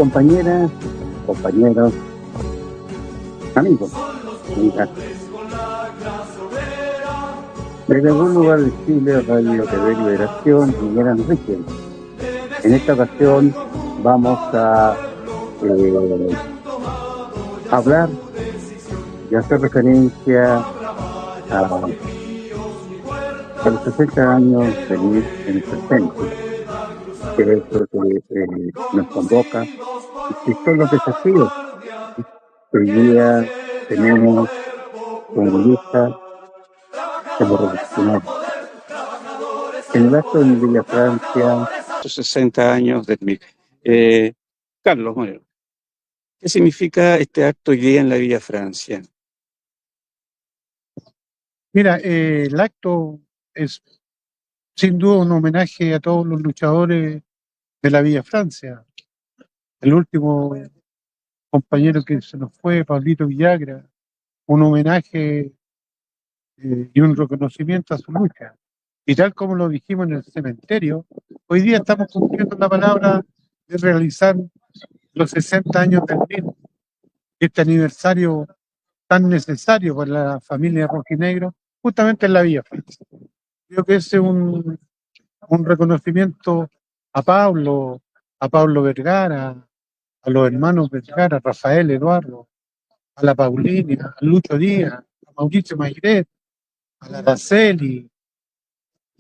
compañeras, compañeros, amigos, amigas. Desde algún lugar de Chile, Radio TV Liberación, Miguel Enrique. En esta ocasión vamos a hablar y hacer referencia a los 60 años de MIR en el presente, que es lo que nos convoca, y son los desafíos que hoy día tenemos como lista, como revolucionarios. En el acto en Villa Francia, 60 años del MIR. Carlos Moreno, ¿qué significa este acto hoy día en la Villa Francia? Mira, el acto es sin duda un homenaje a todos los luchadores de la Villa Francia. El último compañero que se nos fue, Pablito Villagra, un homenaje y un reconocimiento a su lucha. Y tal como lo dijimos en el cementerio, hoy día estamos cumpliendo la palabra de realizar los 60 años del MIR, este aniversario tan necesario para la familia rojinegro, justamente en la Villa Francia. Creo que ese es un reconocimiento a Pablo Vergara, a los hermanos Vergara, Rafael, Eduardo, a la Paulina, a Lucho Díaz, a Mauricio Mayret, a la Araceli,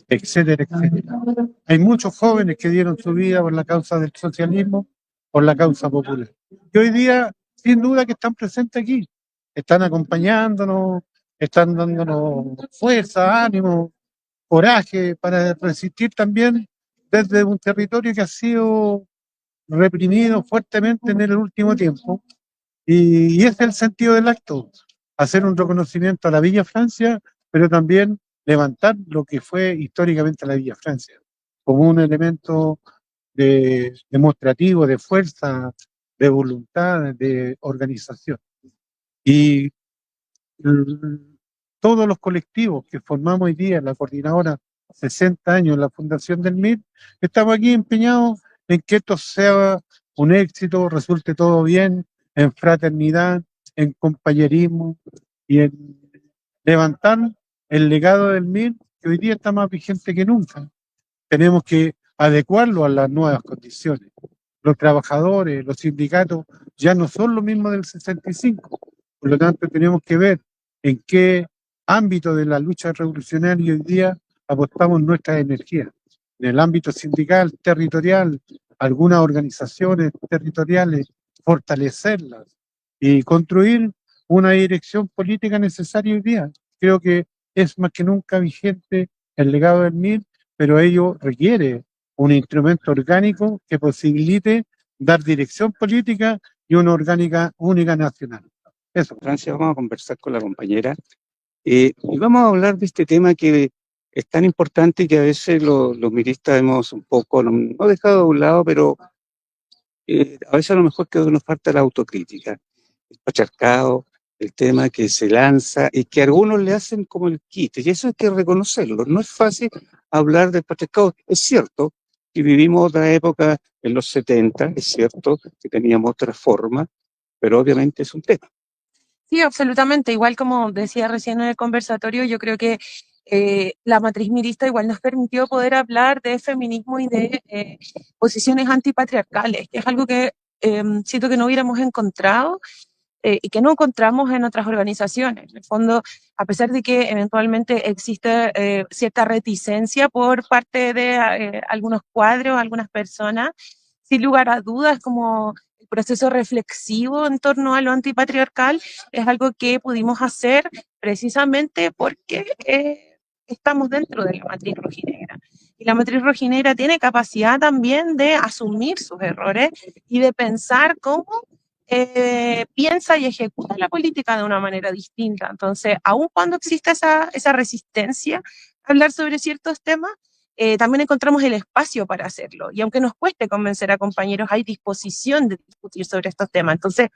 etcétera, etcétera. Hay muchos jóvenes que dieron su vida por la causa del socialismo, por la causa popular. Y hoy día, sin duda que están presentes aquí, están acompañándonos, están dándonos fuerza, ánimo, coraje para resistir también desde un territorio que ha sido reprimido fuertemente en el último tiempo. Y ese es el sentido del acto, hacer un reconocimiento a la Villa Francia, pero también levantar lo que fue históricamente la Villa Francia, como un elemento demostrativo de fuerza, de voluntad, de organización. Y todos los colectivos que formamos hoy día, la coordinadora 60 años, la fundación del MIR, estamos aquí empeñados en que esto sea un éxito, resulte todo bien, en fraternidad, en compañerismo y en levantar el legado del MIR, que hoy día está más vigente que nunca. Tenemos que adecuarlo a las nuevas condiciones. Los trabajadores, los sindicatos ya no son lo mismo del 65. Por lo tanto, tenemos que ver en qué ámbito de la lucha revolucionaria hoy día apostamos nuestras energías. En el ámbito sindical, territorial, algunas organizaciones territoriales, fortalecerlas y construir una dirección política necesaria hoy día. Creo que es más que nunca vigente el legado del MIR, pero ello requiere un instrumento orgánico que posibilite dar dirección política y una orgánica única nacional. Eso. Francia, vamos a conversar con la compañera y vamos a hablar de este tema que es tan importante y que a veces los miristas hemos un poco, no dejado de un lado, pero a veces a lo mejor que nos falta la autocrítica, el patriarcado, el tema que se lanza y que algunos le hacen como el quite, y eso hay que reconocerlo. No es fácil hablar del patriarcado. Es cierto que vivimos otra época en los 70, es cierto que teníamos otra forma, pero obviamente es un tema. Sí, absolutamente. Igual como decía recién en el conversatorio, yo creo que la matriz mirista igual nos permitió poder hablar de feminismo y de posiciones antipatriarcales, que es algo que siento que no hubiéramos encontrado y que no encontramos en otras organizaciones. En el fondo, a pesar de que eventualmente existe cierta reticencia por parte de algunos cuadros, algunas personas, sin lugar a dudas, como el proceso reflexivo en torno a lo antipatriarcal es algo que pudimos hacer precisamente porque estamos dentro de la matriz rojinegra. Y la matriz rojinegra tiene capacidad también de asumir sus errores y de pensar cómo piensa y ejecuta la política de una manera distinta. Entonces, aun cuando existe esa resistencia a hablar sobre ciertos temas, también encontramos el espacio para hacerlo. Y aunque nos cueste convencer a compañeros, hay disposición de discutir sobre estos temas. Entonces,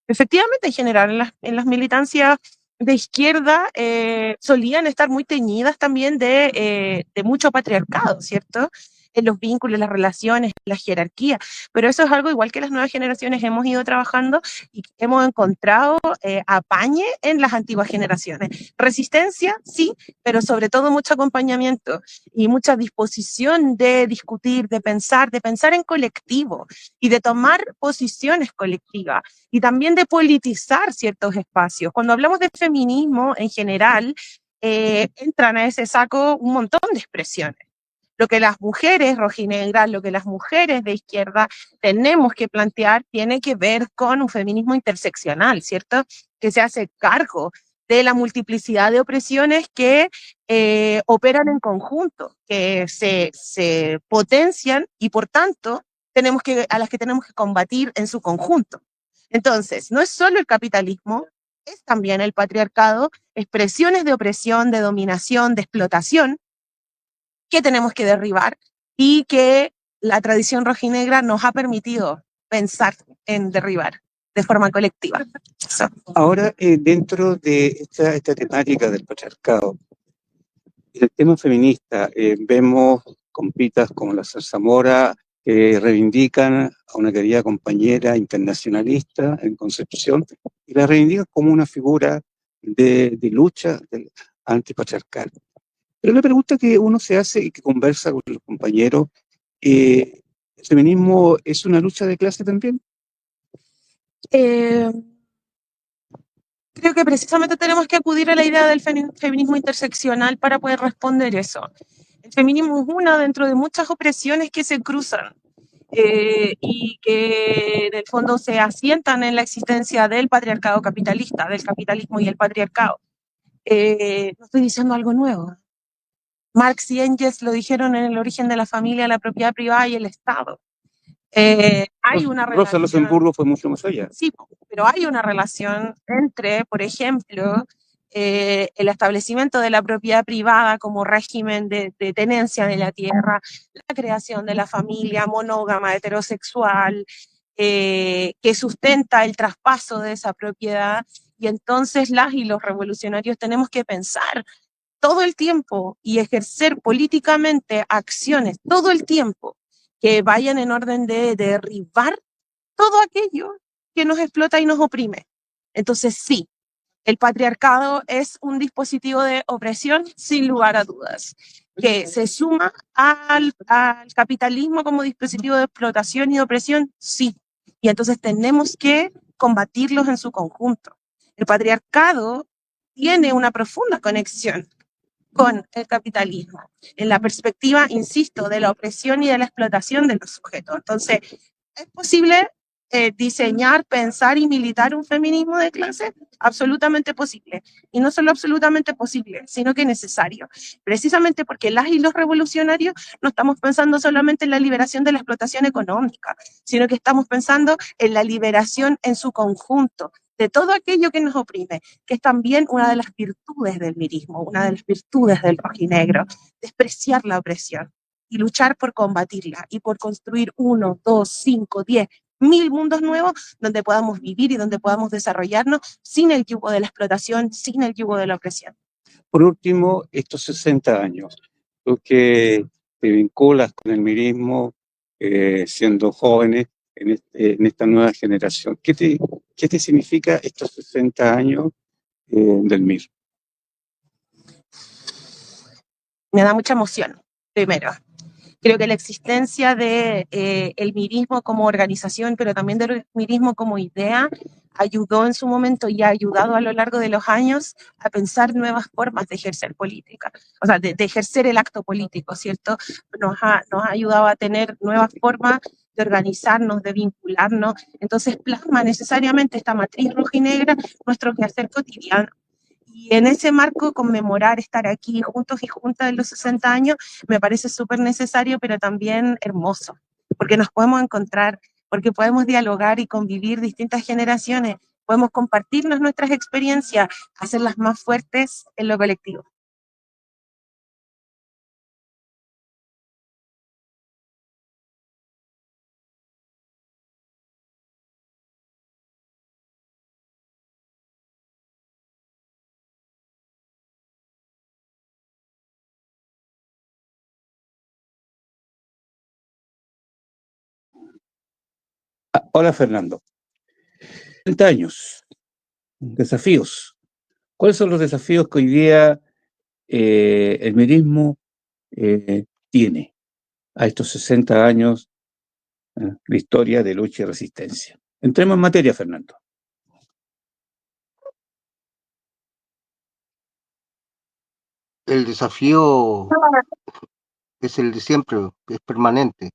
efectivamente, en general, en las militancias de izquierda solían estar muy teñidas también de mucho patriarcado, ¿cierto? en los vínculos, las relaciones, la jerarquía, pero eso es algo igual que las nuevas generaciones hemos ido trabajando y que hemos encontrado apañe en las antiguas generaciones. Resistencia, sí, pero sobre todo mucho acompañamiento y mucha disposición de discutir, de pensar en colectivo y de tomar posiciones colectivas y también de politizar ciertos espacios. Cuando hablamos de feminismo en general, entran a ese saco un montón de expresiones. Lo que las mujeres rojinegras, lo que las mujeres de izquierda tenemos que plantear tiene que ver con un feminismo interseccional, ¿cierto? Que se hace cargo de la multiplicidad de opresiones que operan en conjunto, que se potencian y por tanto a las que tenemos que combatir en su conjunto. Entonces, no es solo el capitalismo, es también el patriarcado, expresiones de opresión, de dominación, de explotación, que tenemos que derribar y que la tradición rojinegra nos ha permitido pensar en derribar de forma colectiva. Eso. Ahora, dentro de esta temática del patriarcado, el tema feminista, vemos compitas como la Zamora que reivindican a una querida compañera internacionalista en Concepción y la reivindican como una figura de lucha antipatriarcal. Pero la pregunta que uno se hace y que conversa con los compañeros, ¿el feminismo es una lucha de clase también? Creo que precisamente tenemos que acudir a la idea del feminismo interseccional para poder responder eso. El feminismo es una dentro de muchas opresiones que se cruzan y que en el fondo se asientan en la existencia del patriarcado capitalista, del capitalismo y el patriarcado. No estoy diciendo algo nuevo. Marx y Engels lo dijeron en El origen de la familia, la propiedad privada y el Estado. Hay una Rosa relación. Luxemburgo fue mucho más allá. Sí, pero hay una relación entre, por ejemplo, el establecimiento de la propiedad privada como régimen de tenencia de la tierra, la creación de la familia monógama heterosexual, que sustenta el traspaso de esa propiedad, y entonces las y los revolucionarios tenemos que pensar todo el tiempo y ejercer políticamente acciones todo el tiempo que vayan en orden de derribar todo aquello que nos explota y nos oprime. Entonces, sí, el patriarcado es un dispositivo de opresión sin lugar a dudas, que se suma al capitalismo como dispositivo de explotación y de opresión, sí. Y entonces tenemos que combatirlos en su conjunto. El patriarcado tiene una profunda conexión con el capitalismo, en la perspectiva, insisto, de la opresión y de la explotación de los sujetos. Entonces, ¿es posible diseñar, pensar y militar un feminismo de clase? Absolutamente posible. Y no solo absolutamente posible, sino que necesario. Precisamente porque las y los revolucionarios no estamos pensando solamente en la liberación de la explotación económica, sino que estamos pensando en la liberación en su conjunto, de todo aquello que nos oprime, que es también una de las virtudes del mirismo, una de las virtudes del rojinegro, despreciar la opresión y luchar por combatirla y por construir 1, 2, 5, 10, 1000 mundos nuevos donde podamos vivir y donde podamos desarrollarnos sin el yugo de la explotación, sin el yugo de la opresión. Por último, estos 60 años, tú que te vinculas con el mirismo siendo jóvenes en esta nueva generación, ¿qué te significa estos 60 años del MIR? Me da mucha emoción, primero. Creo que la existencia de el mirismo como organización, pero también del mirismo como idea, ayudó en su momento y ha ayudado a lo largo de los años a pensar nuevas formas de ejercer política, o sea, de ejercer el acto político, ¿cierto? Nos ha ayudado a tener nuevas formas de organizarnos, de vincularnos, entonces plasma necesariamente esta matriz rojinegra nuestro quehacer cotidiano. Y en ese marco, conmemorar, estar aquí juntos y juntas en los 60 años, me parece súper necesario, pero también hermoso, porque nos podemos encontrar, porque podemos dialogar y convivir distintas generaciones, podemos compartirnos nuestras experiencias, hacerlas más fuertes en lo colectivo. Hola, Fernando. 30 años, desafíos. ¿Cuáles son los desafíos que hoy día el mirismo tiene a estos 60 años de historia de lucha y resistencia? Entremos en materia, Fernando. El desafío es el de siempre, es permanente.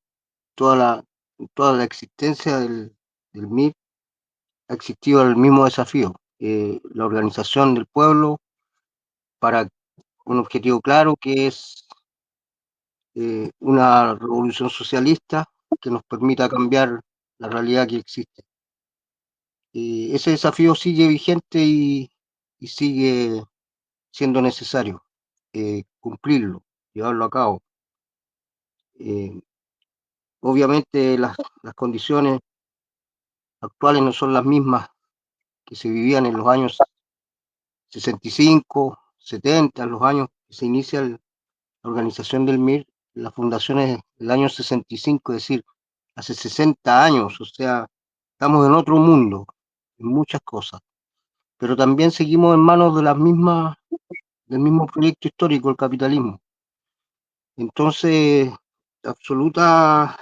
Toda la existencia del MIR ha existido el mismo desafío, la organización del pueblo para un objetivo claro que es una revolución socialista que nos permita cambiar la realidad que existe. Ese desafío sigue vigente y sigue siendo necesario cumplirlo, llevarlo a cabo. Obviamente las condiciones actuales no son las mismas que se vivían en los años 65, 70, los años que se inicia la organización del MIR, la fundación es del año 65, es decir, hace 60 años, o sea, estamos en otro mundo, en muchas cosas, pero también seguimos en manos de del mismo proyecto histórico, el capitalismo. Entonces, absoluta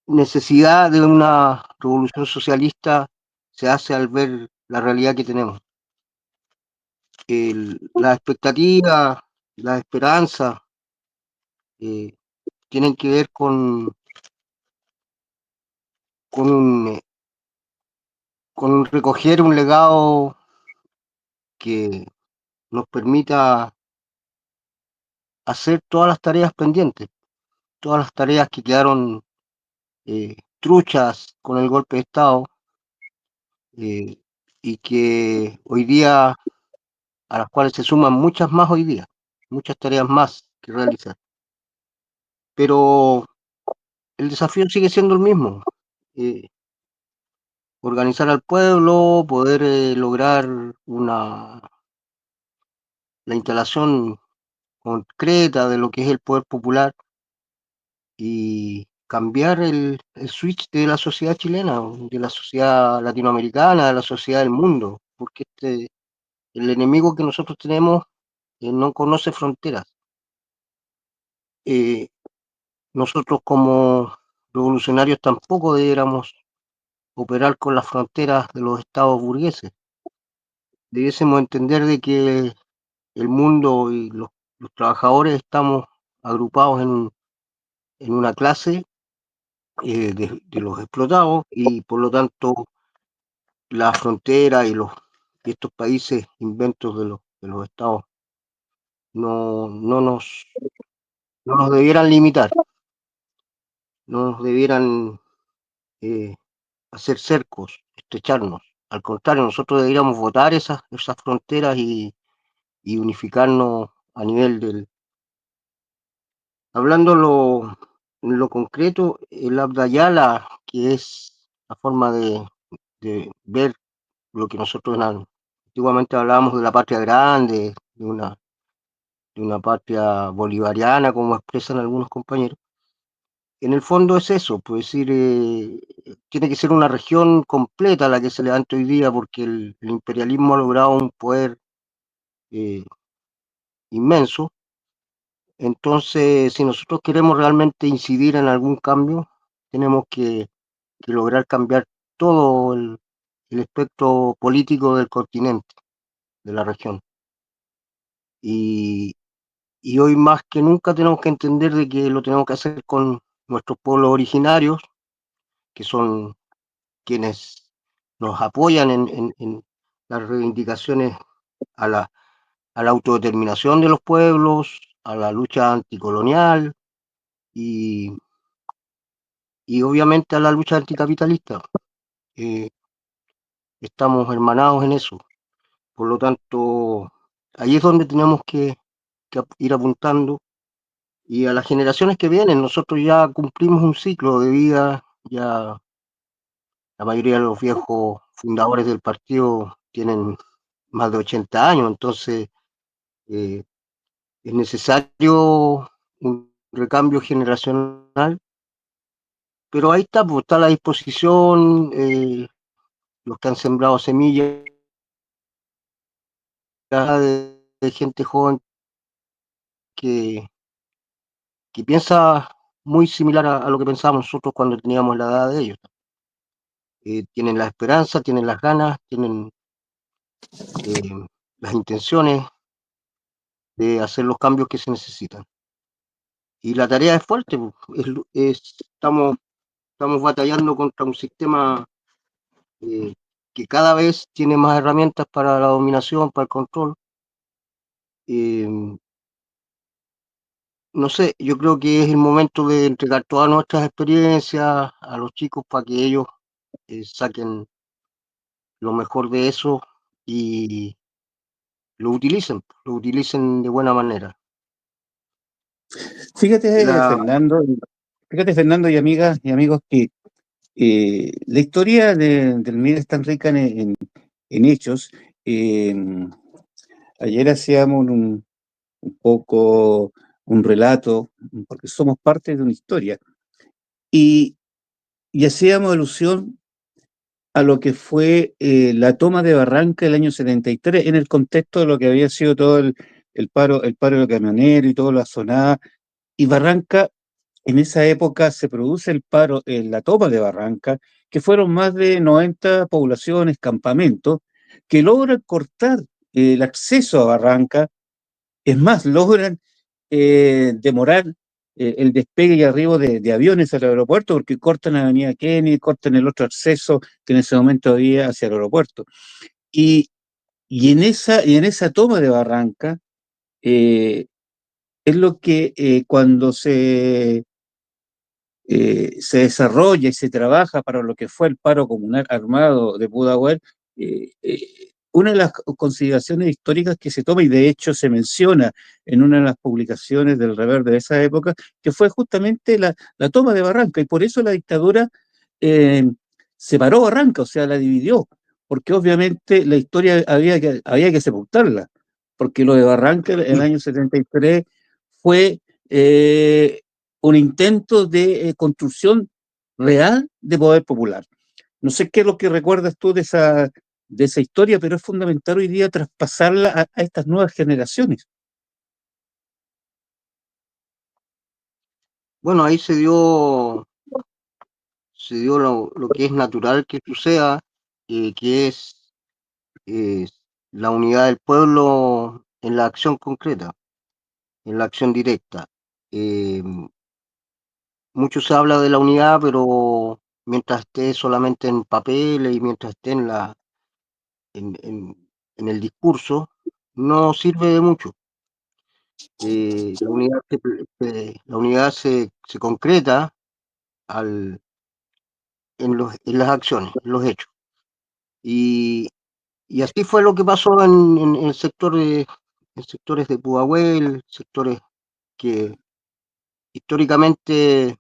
necesidad de una revolución socialista se hace al ver la realidad que tenemos. La expectativa, la esperanza tienen que ver con con recoger un legado que nos permita hacer todas las tareas pendientes, todas las tareas que quedaron truchas con el golpe de Estado y que hoy día, a las cuales se suman muchas más hoy día, muchas tareas más que realizar. Pero el desafío sigue siendo el mismo. Organizar al pueblo, poder lograr la instalación concreta de lo que es el poder popular y cambiar el switch de la sociedad chilena, de la sociedad latinoamericana, de la sociedad del mundo, porque el enemigo que nosotros tenemos no conoce fronteras. Nosotros como revolucionarios tampoco debiéramos operar con las fronteras de los estados burgueses. Debiésemos entender de que el mundo y los trabajadores estamos agrupados en una clase de los explotados y por lo tanto la frontera y estos países inventos de los estados no, no nos debieran limitar, no nos debieran hacer cercos, estrecharnos. Al contrario, nosotros deberíamos votar esas fronteras y unificarnos a nivel Hablando en lo concreto, el Abdayala, que es la forma de ver lo que nosotros antiguamente hablábamos de la patria grande, de una patria bolivariana, como expresan algunos compañeros. En el fondo es eso, pues decir, tiene que ser una región completa la que se levanta hoy día, porque el imperialismo ha logrado un poder eh, inmenso. Entonces, si nosotros queremos realmente incidir en algún cambio, tenemos que lograr cambiar todo el espectro político del continente, de la región. Y, y hoy más que nunca tenemos que entender de que lo tenemos que hacer con nuestros pueblos originarios, que son quienes nos apoyan en las reivindicaciones a a la autodeterminación de los pueblos, a la lucha anticolonial y, y obviamente a la lucha anticapitalista. Estamos hermanados en eso. Por lo tanto, ahí es donde tenemos que ir apuntando. Y a las generaciones que vienen, nosotros ya cumplimos un ciclo de vida, ya la mayoría de los viejos fundadores del partido tienen más de 80 años, entonces eh, es necesario un recambio generacional pero ahí está, pues, está a la disposición, los que han sembrado semillas de gente joven que piensa muy similar a lo que pensábamos nosotros cuando teníamos la edad de ellos. Tienen la esperanza, tienen las ganas, tienen las intenciones de hacer los cambios que se necesitan. Y la tarea es fuerte, pues, estamos batallando contra un sistema que cada vez tiene más herramientas para la dominación, para el control. No sé, yo creo que es el momento de entregar todas nuestras experiencias a los chicos para que ellos saquen lo mejor de eso y lo utilicen de buena manera. Fíjate, Fernando y amigas y amigos, que la historia del MIR es tan rica en hechos. Eh, Ayer hacíamos un poco un relato, porque somos parte de una historia, y, y hacíamos alusión a lo que fue la toma de Barranca el año 73, en el contexto de lo que había sido todo el paro de camioneros y toda la zona. Y Barranca, en esa época se produce el paro, la toma de Barranca, que fueron más de 90 poblaciones, campamentos, que logran cortar el acceso a Barranca. Es más, logran demorar el despegue y arribo de aviones al aeropuerto, porque cortan la avenida Kennedy, cortan el otro acceso que en ese momento había hacia el aeropuerto. Y, y en esa toma de Barranca, eh, es lo que cuando se desarrolla y se trabaja para lo que fue el paro comunal armado de Pudahuel, una de las consideraciones históricas que se toma, y de hecho se menciona en una de las publicaciones del Reverde de esa época, que fue justamente la toma de Barranca, y por eso la dictadura eh, separó Barranca, o sea, la dividió, porque obviamente la historia había que sepultarla, porque lo de Barranca en el año 73 fue un intento de construcción real de poder popular. No sé qué es lo que recuerdas tú de esa historia, pero es fundamental hoy día traspasarla a estas nuevas generaciones. Bueno, ahí se dio lo que es natural que suceda, que es eh, la unidad del pueblo en la acción concreta, en la acción directa. Eh, Mucho se habla de la unidad, pero mientras esté solamente en papel y mientras esté en el discurso, no sirve de mucho. La unidad se concreta en las acciones, en los hechos. Y, y así fue lo que pasó en el sector en sectores de Pudahuel, sectores que históricamente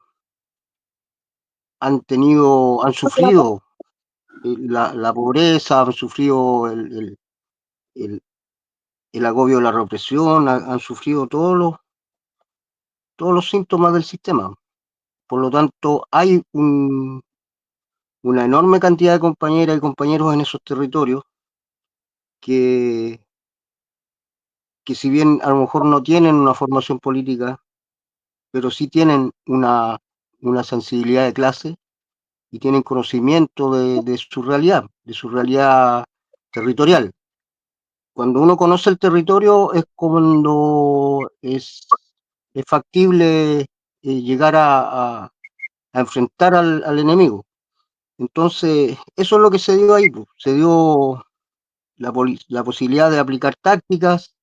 han sufrido la pobreza, han sufrido el- el agobio de la represión, han sufrido todos los síntomas del sistema. Por lo tanto, hay una enorme cantidad de compañeras y compañeros en esos territorios que, que si bien a lo mejor no tienen una formación política, pero sí tienen una sensibilidad de clase y tienen conocimiento de su realidad territorial. Cuando uno conoce el territorio es cuando es factible llegar a enfrentar al enemigo. Entonces, eso es lo que se dio ahí, pues. Se dio la posibilidad de aplicar tácticas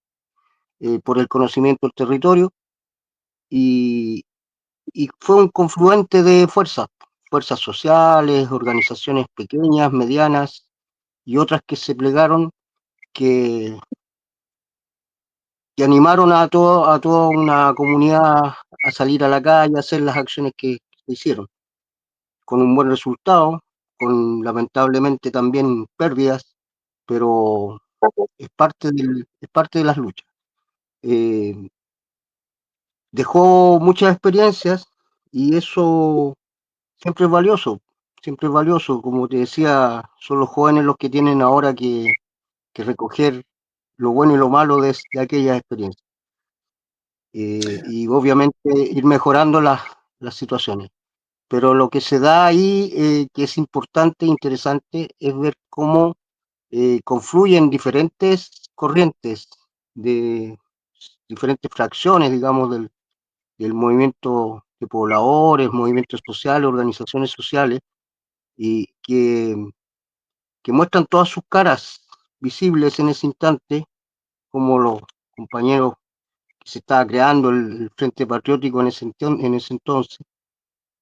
por el conocimiento del territorio y, y fue un confluente de fuerzas sociales, organizaciones pequeñas, medianas y otras que se plegaron, que, que animaron a toda una comunidad a salir a la calle, a hacer las acciones que se hicieron, con un buen resultado, con lamentablemente también pérdidas, pero es parte de las luchas. Eh, Dejó muchas experiencias y eso siempre es valioso, como te decía, son los jóvenes los que tienen ahora que recoger lo bueno y lo malo de aquellas experiencias. Y obviamente ir mejorando las situaciones. Pero lo que se da ahí, que es importante e interesante, es ver cómo confluyen diferentes corrientes de diferentes fracciones, digamos, del movimiento de pobladores, movimientos sociales, organizaciones sociales, y que muestran todas sus caras visibles en ese instante, como los compañeros que se estaba creando el Frente Patriótico en ese entonces.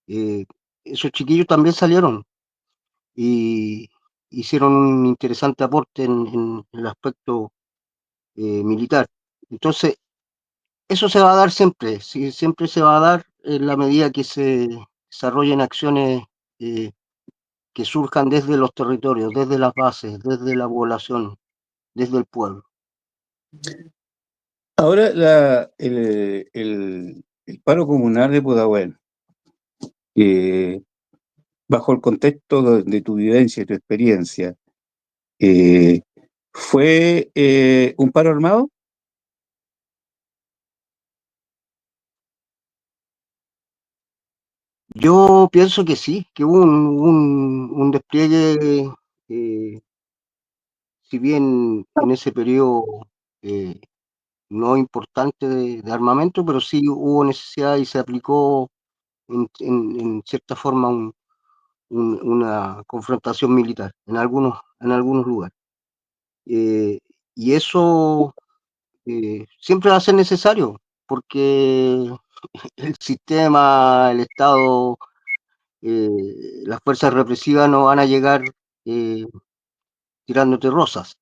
eh, Esos chiquillos también salieron y hicieron un interesante aporte en el aspecto militar. Entonces, eso se va a dar siempre, sí, siempre se va a dar en la medida que se desarrollen acciones eh, que surjan desde los territorios, desde las bases, desde la población, desde el pueblo. Ahora, el paro comunal de Pudahuel, bajo el contexto de tu vivencia y tu experiencia, ¿fue un paro armado? Yo pienso que sí, que hubo un despliegue, si bien en ese periodo eh, no importante de armamento, pero sí hubo necesidad y se aplicó en cierta forma una confrontación militar en algunos lugares. Y eso siempre va a ser necesario, porque el sistema, el Estado, las fuerzas represivas no van a llegar eh, tirándote rosas.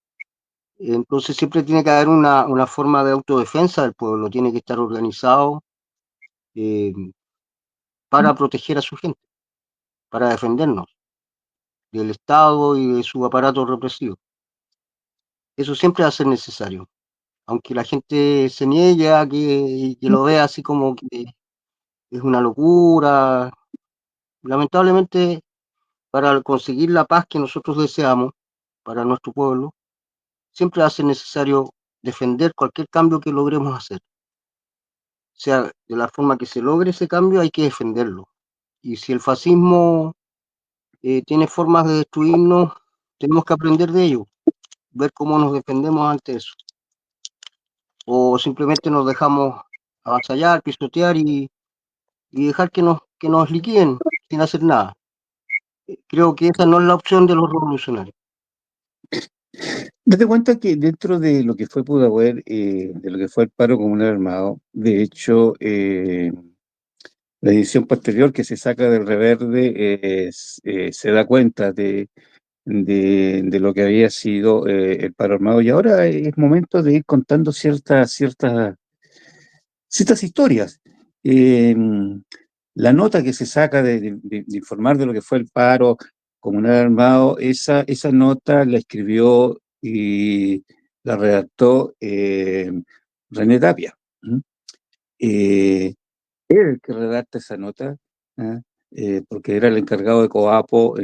Entonces siempre tiene que haber una forma de autodefensa del pueblo, tiene que estar organizado eh, para proteger a su gente, para defendernos del Estado y de su aparato represivo. Eso siempre va a ser necesario, aunque la gente se niegue a que lo vea así como que es una locura. Lamentablemente, para conseguir la paz que nosotros deseamos para nuestro pueblo, siempre va a ser necesario defender cualquier cambio que logremos hacer. O sea, de la forma que se logre ese cambio, hay que defenderlo. Y si el fascismo tiene formas de destruirnos, tenemos que aprender de ello, ver cómo nos defendemos ante eso. O simplemente nos dejamos avasallar, pisotear y dejar que nos liquiden sin hacer nada. Creo que esa no es la opción de los revolucionarios. Date cuenta que dentro de lo que fue Pudahuel, de lo que fue el paro comunal armado, de hecho, la edición posterior que se saca del Reverde se da cuenta de lo que había sido el paro armado. Y ahora es momento de ir contando ciertas historias. Eh, la nota que se saca de informar de lo que fue el paro comunal armado, esa nota la escribió y la redactó René Tapia. ¿Mm? Él el que redacta esa nota, ¿ah? Porque era el encargado de Coapo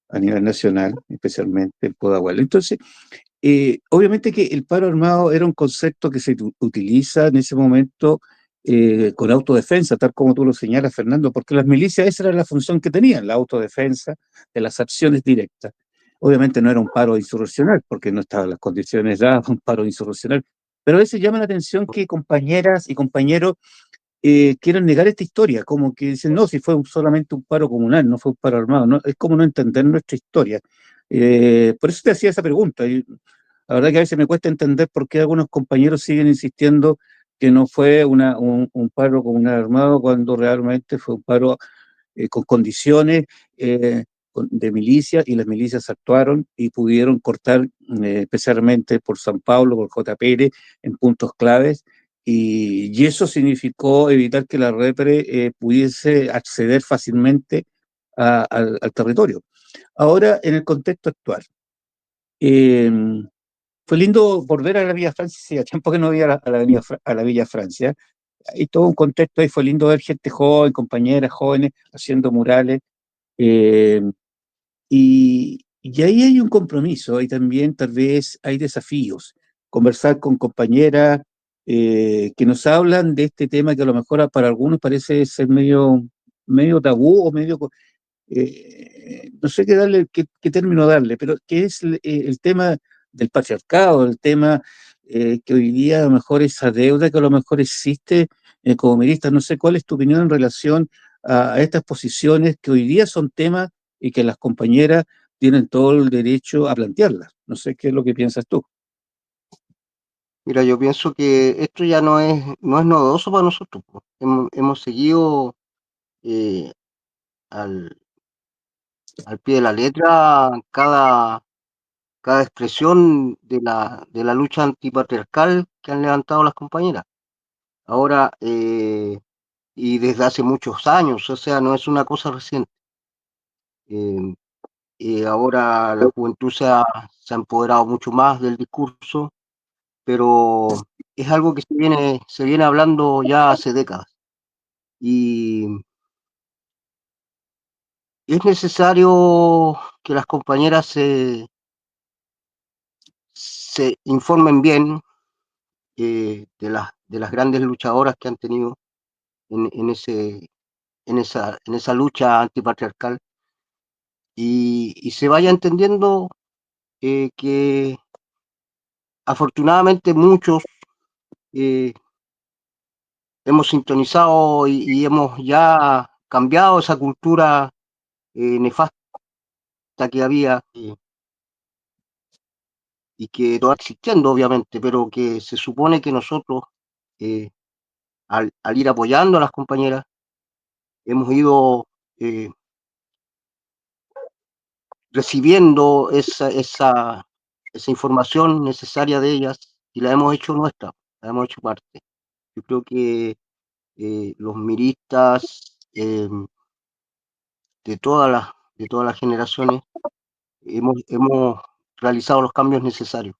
a nivel nacional, especialmente en Pudahuel. Entonces, obviamente que el paro armado era un concepto que se utiliza en ese momento con autodefensa, tal como tú lo señalas, Fernando, porque las milicias esa era la función que tenían, la autodefensa de las acciones directas. Obviamente no era un paro insurreccional, porque no estaban las condiciones dadas para un paro insurreccional, pero a veces llama la atención que compañeras y compañeros quieran negar esta historia, como que dicen, no, si fue solamente un paro comunal, no fue un paro armado, ¿no? Es como no entender nuestra historia. Por eso te hacía esa pregunta. Y la verdad que a veces me cuesta entender por qué algunos compañeros siguen insistiendo que no fue un paro comunal armado cuando realmente fue un paro con condiciones de milicia, y las milicias actuaron y pudieron cortar, especialmente por San Pablo, por J. Pérez, en puntos claves, y eso significó evitar que la repre pudiese acceder fácilmente al territorio. Ahora, en el contexto actual, eh, fue lindo volver a la Villa Francia, sí, a tiempo que no había a la Villa Francia. Hay todo un contexto ahí, fue lindo ver gente joven, compañeras jóvenes haciendo murales, Eh, y ahí hay un compromiso, ahí también tal vez hay desafíos. Conversar con compañeras que nos hablan de este tema que a lo mejor para algunos parece ser medio tabú o no sé qué término darle, pero que es el tema del patriarcado, el tema que hoy día a lo mejor esa deuda que a lo mejor existe como ministra. No sé cuál es tu opinión en relación a estas posiciones que hoy día son temas y que las compañeras tienen todo el derecho a plantearlas. No sé qué es lo que piensas tú. Mira, yo pienso que esto ya no es novedoso para nosotros, po. Hemos seguido eh, al, al pie de la letra cada expresión de la lucha antipatriarcal que han levantado las compañeras. Ahora, y desde hace muchos años, o sea, no es una cosa reciente. Eh, Ahora la juventud se ha empoderado mucho más del discurso, pero es algo que se viene hablando ya hace décadas. Y es necesario que las compañeras se informen bien de las grandes luchadoras que han tenido en esa lucha antipatriarcal y se vaya entendiendo que afortunadamente muchos eh, hemos sintonizado y hemos ya cambiado esa cultura nefasta que había y que todavía existiendo, obviamente, pero que se supone que nosotros, eh, al ir apoyando a las compañeras, hemos ido recibiendo esa información necesaria de ellas y la hemos hecho nuestra, la hemos hecho parte. Yo creo que los miristas de todas las generaciones hemos realizado los cambios necesarios,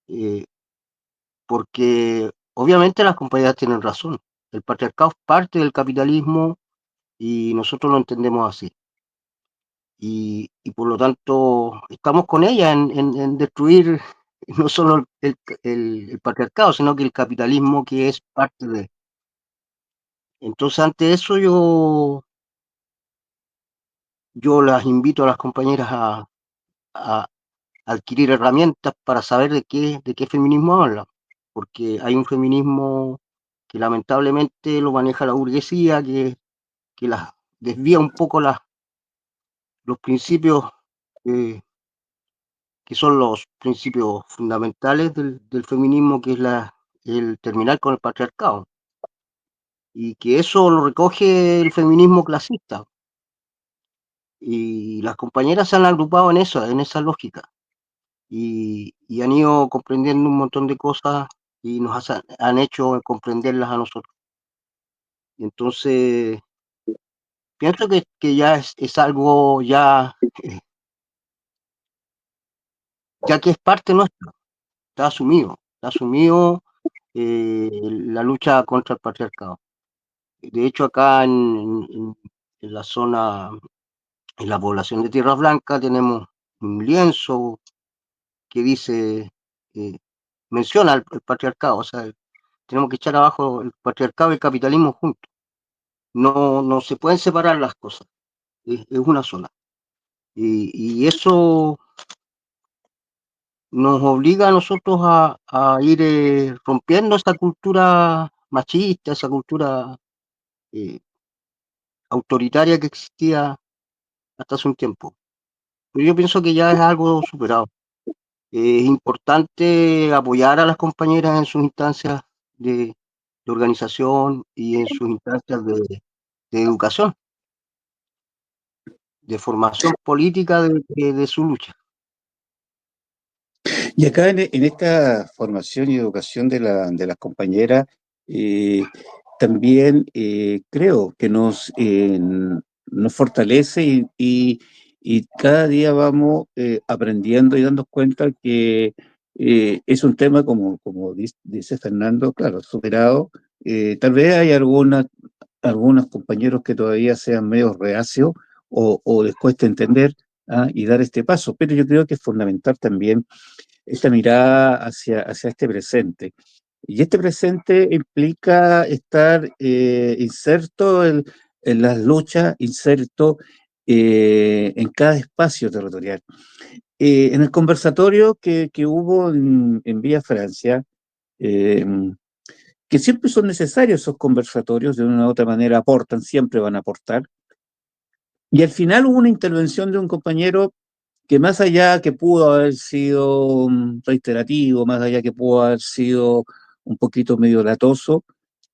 eh, porque obviamente las compañías tienen razón. El patriarcado es parte del capitalismo y nosotros lo entendemos así. Y por lo tanto estamos con ella en destruir no solo el patriarcado, sino que el capitalismo que es parte de. Entonces, ante eso yo las invito a las compañeras a adquirir herramientas para saber de qué feminismo hablan, porque hay un feminismo que lamentablemente lo maneja la burguesía, que las desvía un poco los principios eh, que son los principios fundamentales del feminismo, que es el terminar con el patriarcado, y que eso lo recoge el feminismo clasista. Y las compañeras se han agrupado en esa lógica, y han ido comprendiendo un montón de cosas y han hecho comprenderlas a nosotros. Y entonces, pienso que ya es algo ya que es parte nuestra, está asumido la lucha contra el patriarcado. De hecho, acá en la zona, en la población de Tierra Blanca, tenemos un lienzo que dice, eh, menciona el patriarcado, o sea, tenemos que echar abajo el patriarcado y el capitalismo juntos. No se pueden separar las cosas, es una sola. Y eso nos obliga a nosotros a ir rompiendo esa cultura machista, esa cultura eh, autoritaria que existía hasta hace un tiempo. Pero yo pienso que ya es algo superado. Es importante apoyar a las compañeras en sus instancias de organización y en sus instancias de educación, de formación política de su lucha. Y acá en esta formación y educación de las compañeras, eh, también creo que nos fortalece y cada día vamos aprendiendo y dando cuenta que es un tema, como dice Fernando, claro, superado. Tal vez hay algunos compañeros que todavía sean medio reacios o les cuesta entender y dar este paso. Pero yo creo que es fundamental también esta mirada hacia este presente. Y este presente implica estar inserto en las luchas, inserto en cada espacio territorial. En el conversatorio que hubo en Villa Francia, eh, que siempre son necesarios esos conversatorios, de una u otra manera aportan, siempre van a aportar. Y al final hubo una intervención de un compañero que más allá que pudo haber sido reiterativo, más allá que pudo haber sido un poquito medio latoso,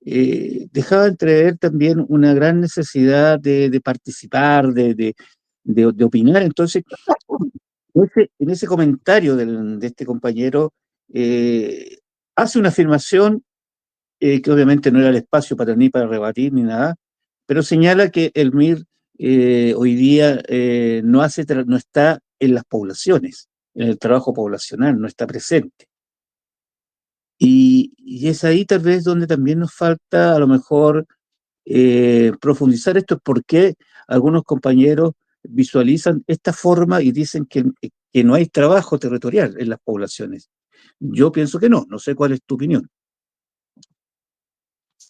dejaba entrever también una gran necesidad de participar, de opinar. Entonces, en ese comentario de este compañero, hace una afirmación que obviamente no era el espacio para ni para rebatir ni nada, pero señala que el MIR hoy día no está en las poblaciones, en el trabajo poblacional, no está presente. Y es ahí tal vez donde también nos falta a lo mejor profundizar esto, es por qué algunos compañeros visualizan esta forma y dicen que no hay trabajo territorial en las poblaciones. Yo pienso que no sé cuál es tu opinión.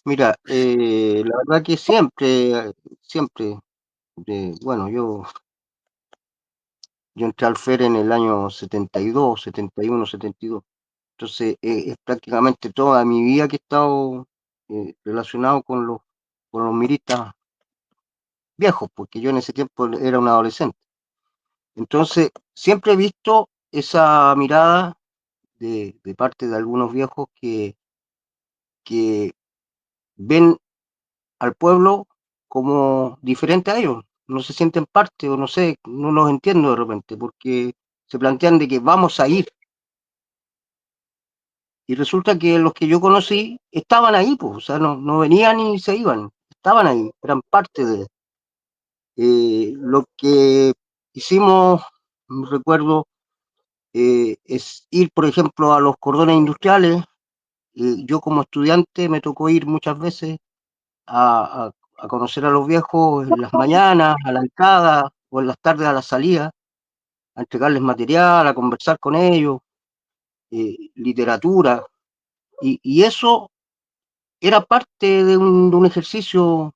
Mira, la verdad que siempre, bueno, yo entré al FER en el año 72, 71, 72. Entonces, es prácticamente toda mi vida que he estado relacionado con los miristas viejos, porque yo en ese tiempo era un adolescente. Entonces, siempre he visto esa mirada de parte de algunos viejos que ven al pueblo como diferente a ellos, no se sienten parte, o no sé, no los entiendo de repente, porque se plantean de que vamos a ir. Y resulta que los que yo conocí estaban ahí, pues, o sea, no venían y se iban, estaban ahí, eran parte de. Lo que hicimos, recuerdo, es ir, por ejemplo, a los cordones industriales. Yo como estudiante me tocó ir muchas veces a conocer a los viejos en las mañanas, a la entrada, o en las tardes a la salida, a entregarles material, a conversar con ellos, literatura, y eso era parte de un ejercicio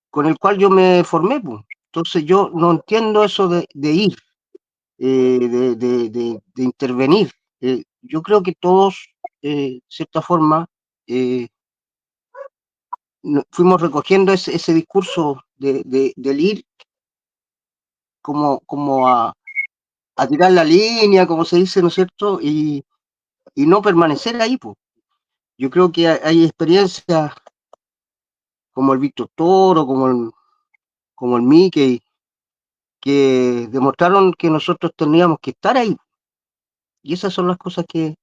con el cual yo me formé, pues. Entonces yo no entiendo eso de ir, de intervenir. Yo creo que todos, de cierta forma, fuimos recogiendo ese discurso del ir como a tirar la línea, como se dice, ¿no es cierto? Y no permanecer ahí, pues. Yo creo que hay experiencias como el Víctor Toro, como el Mickey, que demostraron que nosotros teníamos que estar ahí. Y esas son las cosas que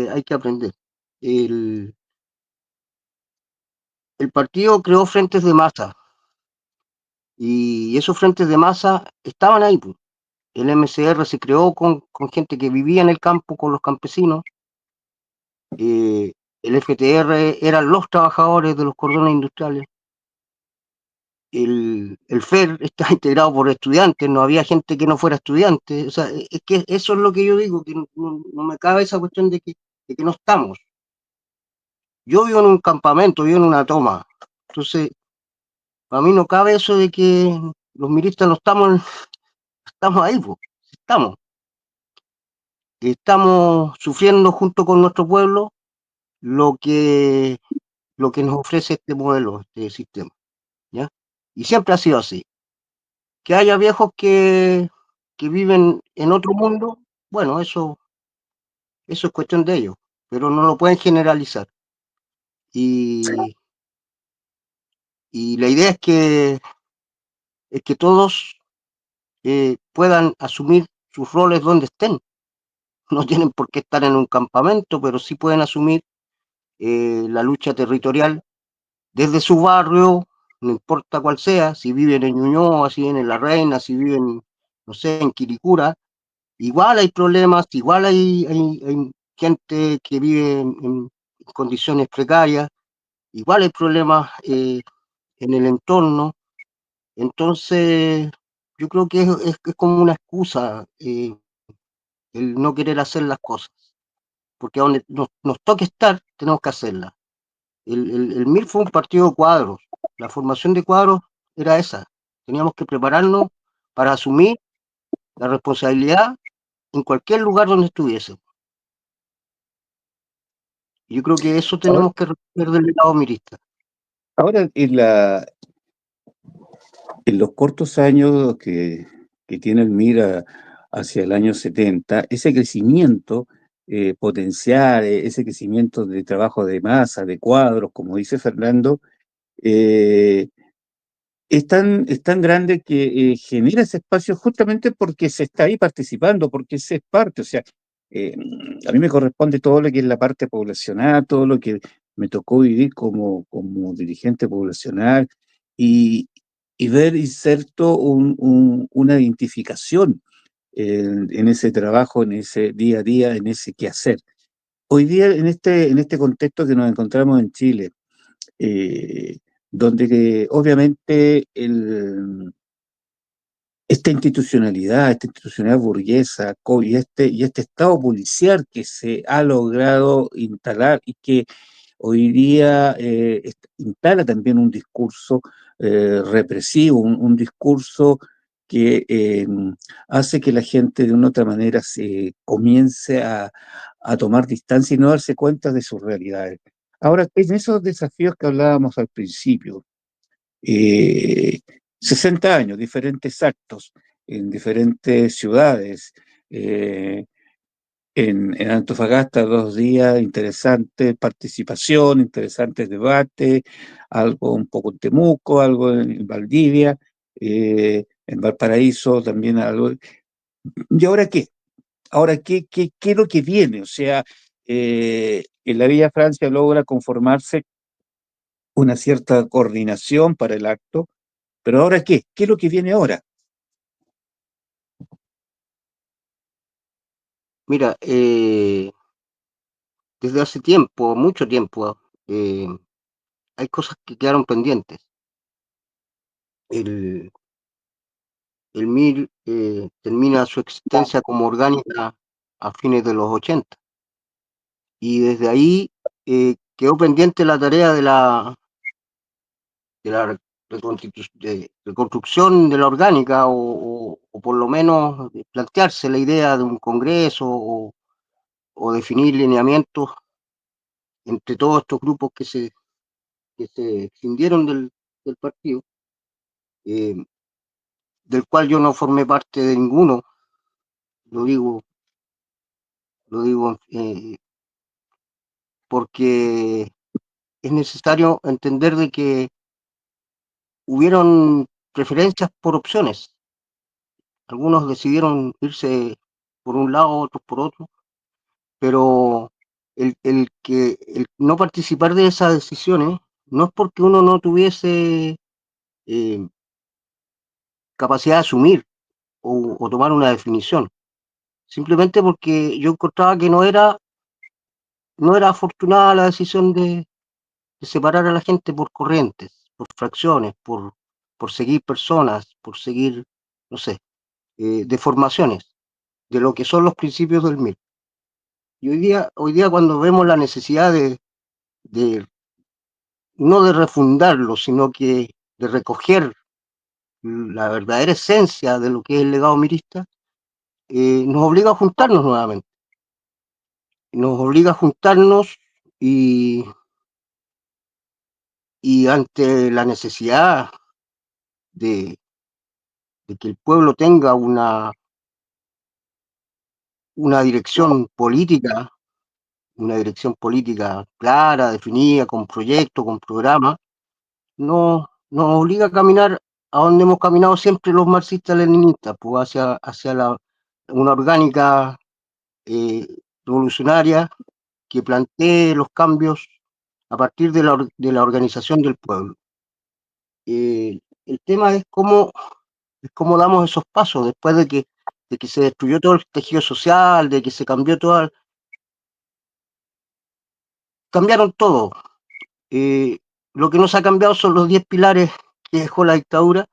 hay que aprender. El, el partido creó frentes de masa, y esos frentes de masa estaban ahí, pues. El MCR se creó con gente que vivía en el campo, con los campesinos. El FTR eran los trabajadores de los cordones industriales. El FER está integrado por estudiantes, no había gente que no fuera estudiante. O sea, es que eso es lo que yo digo, que no me cabe esa cuestión de que no estamos. Yo vivo en un campamento, vivo en una toma. Entonces, para mí no cabe eso de que los miristas no estamos ahí, pues. Estamos sufriendo junto con nuestro pueblo lo que, lo que nos ofrece este modelo, este sistema, ¿ya? Y siempre ha sido así. Que haya viejos que viven en otro mundo, bueno, eso es cuestión de ellos, pero no lo pueden generalizar. Y, y la idea es que todos puedan asumir sus roles donde estén. No tienen por qué estar en un campamento, pero sí pueden asumir la lucha territorial desde su barrio, no importa cuál sea, si viven en Ñuñoa, si viven en La Reina, si viven, no sé, en Quiricura. Igual hay problemas, igual hay gente que vive en condiciones precarias, igual hay problemas en el entorno, Entonces, yo creo que es como una excusa el no querer hacer las cosas, porque a donde nos toque estar, tenemos que hacerlas. El MIR fue un partido de cuadros, la formación de cuadros era esa, teníamos que prepararnos para asumir la responsabilidad en cualquier lugar donde estuviese. Yo creo que eso Ahora, tenemos que recoger del lado mirista. ahora en los cortos años que tiene el MIR hacia el año 70, ese crecimiento potencial, ese crecimiento de trabajo de masa, de cuadros, como dice Fernando, eh, es tan grande que genera ese espacio justamente porque se está ahí participando, porque se es parte. O sea, eh, a mí me corresponde todo lo que es la parte poblacional, todo lo que me tocó vivir como dirigente poblacional y, y ver inserto una identificación en ese trabajo, en ese día a día, en ese quehacer. Hoy día, en este contexto que nos encontramos en Chile, eh, donde que, obviamente esta institucionalidad burguesa y este Estado policial que se ha logrado instalar y que hoy día instala también un discurso represivo, un discurso que hace que la gente de una u otra manera se comience a tomar distancia y no darse cuenta de sus realidades. Ahora, en esos desafíos que hablábamos al principio, eh, 60 años, diferentes actos en diferentes ciudades, eh, en Antofagasta 2 días, interesante participación, interesantes debates, algo un poco en Temuco, algo en Valdivia, en Valparaíso también algo. ¿Y ahora qué? Ahora, ¿qué es lo que viene? O sea, en la Villa Francia logra conformarse una cierta coordinación para el acto, pero ahora ¿qué? ¿Qué es lo que viene ahora? Mira, desde hace tiempo, mucho tiempo, hay cosas que quedaron pendientes. El, el MIR termina su existencia como orgánica a fines de los 80 y desde ahí quedó pendiente la tarea de la reconstrucción de la orgánica o por lo menos plantearse la idea de un congreso o definir lineamientos entre todos estos grupos que se escindieron del partido, eh, del cual yo no formé parte de ninguno, lo digo, lo digo porque es necesario entender de que hubieron preferencias por opciones. Algunos decidieron irse por un lado, otros por otro, pero el no participar de esas decisiones no es porque uno no tuviese eh, capacidad de asumir o tomar una definición, simplemente porque yo encontraba que no era afortunada la decisión de separar a la gente por corrientes, por fracciones, por seguir personas, por seguir, no sé, deformaciones de lo que son los principios del MIR. Y hoy día cuando vemos la necesidad de no de refundarlo, sino que de recoger la verdadera esencia de lo que es el legado mirista, nos obliga a juntarnos nuevamente. Nos obliga a juntarnos y, y ante la necesidad de, de que el pueblo tenga una una dirección política clara, definida, con proyecto, con programa, nos obliga a caminar a donde hemos caminado siempre los marxistas-leninistas, pues hacia una orgánica eh, revolucionaria que plantee los cambios a partir de la organización del pueblo. El tema es cómo damos esos pasos después de que se destruyó todo el tejido social, de que se cambió todo, cambiaron todo. Eh, lo que no se ha cambiado son los 10 pilares que dejó la dictadura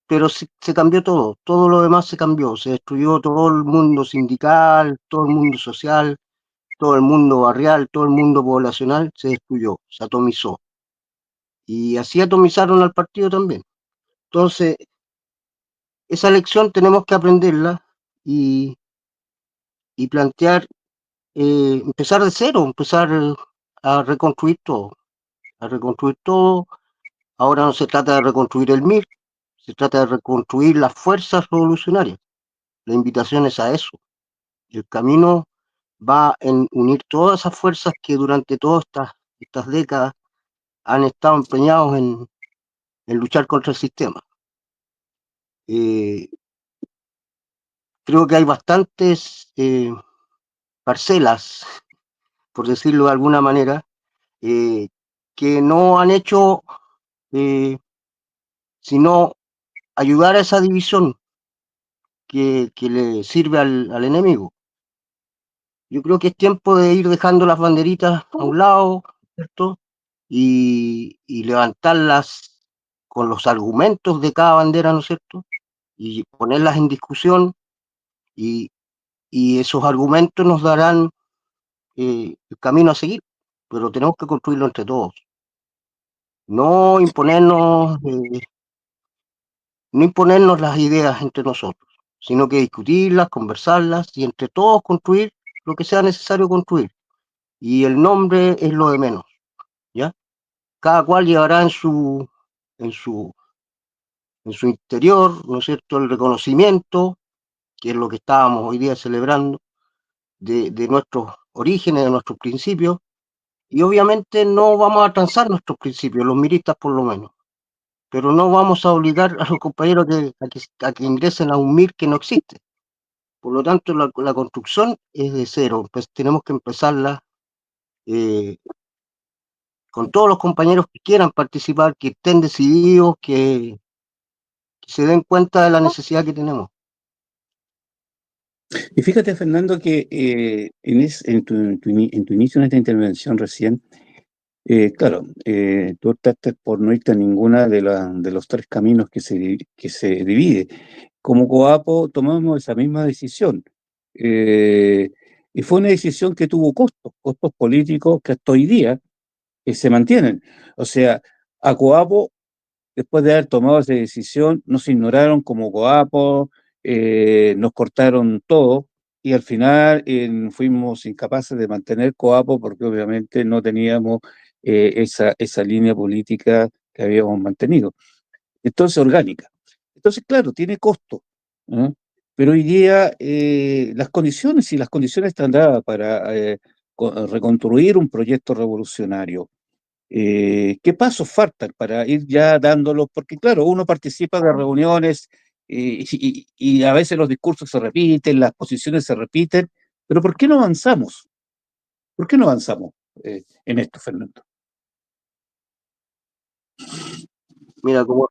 pero se cambió todo, todo lo demás se cambió, se destruyó todo el mundo sindical, todo el mundo social, todo el mundo barrial, todo el mundo poblacional, se destruyó, se atomizó. Y así atomizaron al partido también. Entonces, esa lección tenemos que aprenderla y, y plantear, empezar de cero, empezar a reconstruir todo, a reconstruir todo. Ahora no se trata de reconstruir el MIR, se trata de reconstruir las fuerzas revolucionarias. La invitación es a eso. El camino va en unir todas esas fuerzas que durante todas estas décadas han estado empeñados en luchar contra el sistema. Creo que hay bastantes parcelas, por decirlo de alguna manera, que no han hecho sino ayudar a esa división que le sirve al enemigo. Yo creo que es tiempo de ir dejando las banderitas a un lado, ¿cierto? Y levantarlas con los argumentos de cada bandera, ¿no es cierto? Y ponerlas en discusión y, y esos argumentos nos darán el camino a seguir, pero tenemos que construirlo entre todos. No imponernos, no imponernos las ideas entre nosotros, sino que discutirlas, conversarlas y entre todos construir lo que sea necesario construir. Y el nombre es lo de menos, ¿ya? Cada cual llevará en su, en su interior, ¿no es cierto?, el reconocimiento, que es lo que estábamos hoy día celebrando, de nuestros orígenes, de nuestros principios, y obviamente no vamos a transar nuestros principios, los miristas por lo menos, pero no vamos a obligar a los compañeros a que ingresen a un MIR que no existe. Por lo tanto, la construcción es de cero, pues tenemos que empezarla con todos los compañeros que quieran participar, que estén decididos, que se den cuenta de la necesidad que tenemos. Y fíjate, Fernando, que en tu inicio en esta intervención recién, claro, tú optaste por no irte a ninguna de los tres caminos que se divide. Como Coapo tomamos esa misma decisión. Eh, y fue una decisión que tuvo costos políticos que hasta hoy día se mantienen. O sea, a Coapo, después de haber tomado esa decisión, nos ignoraron como Coapo, nos cortaron todo y al final fuimos incapaces de mantener Coapo porque obviamente no teníamos esa línea política que habíamos mantenido. Entonces, orgánica. Entonces, claro, tiene costo, ¿eh? Pero hoy día si las condiciones están dadas para reconstruir un proyecto revolucionario, ¿qué pasos faltan para ir ya dándolos? Porque claro, uno participa de reuniones y a veces los discursos se repiten, las posiciones se repiten, pero ¿por qué no avanzamos? ¿Por qué no avanzamos en esto, Fernando? Mira, como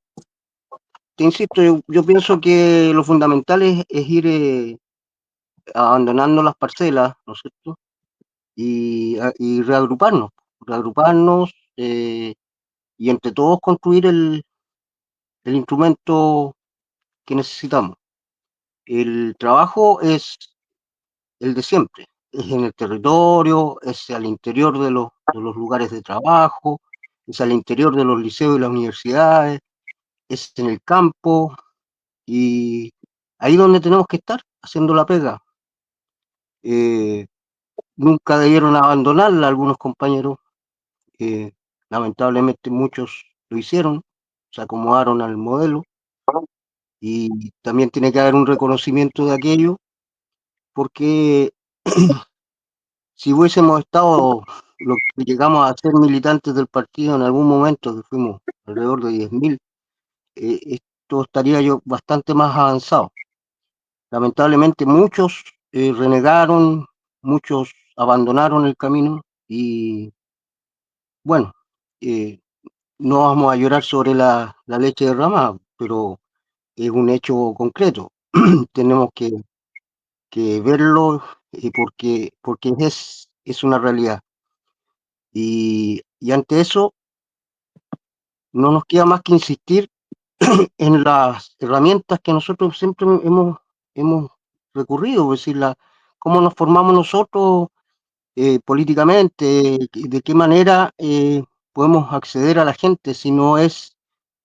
te insisto, yo pienso que lo fundamental es ir abandonando las parcelas, ¿no es cierto? Y reagruparnos y entre todos construir el instrumento que necesitamos. El trabajo es el de siempre, es en el territorio, es al interior de los lugares de trabajo, es al interior de los liceos y las universidades, es en el campo y ahí donde tenemos que estar, haciendo la pega. Eh, Nunca debieron abandonarla algunos compañeros, lamentablemente muchos lo hicieron, se acomodaron al modelo y también tiene que haber un reconocimiento de aquello porque si hubiésemos estado lo que llegamos a ser militantes del partido en algún momento, que fuimos alrededor de 10.000, esto estaría yo bastante más avanzado. Lamentablemente muchos renegaron, muchos abandonaron el camino y bueno, eh, no vamos a llorar sobre la leche derramada, pero es un hecho concreto. Tenemos que verlo porque es una realidad. Y ante eso no nos queda más que insistir en las herramientas que nosotros siempre hemos recurrido, es decir, cómo nos formamos nosotros políticamente, de qué manera podemos acceder a la gente, si no es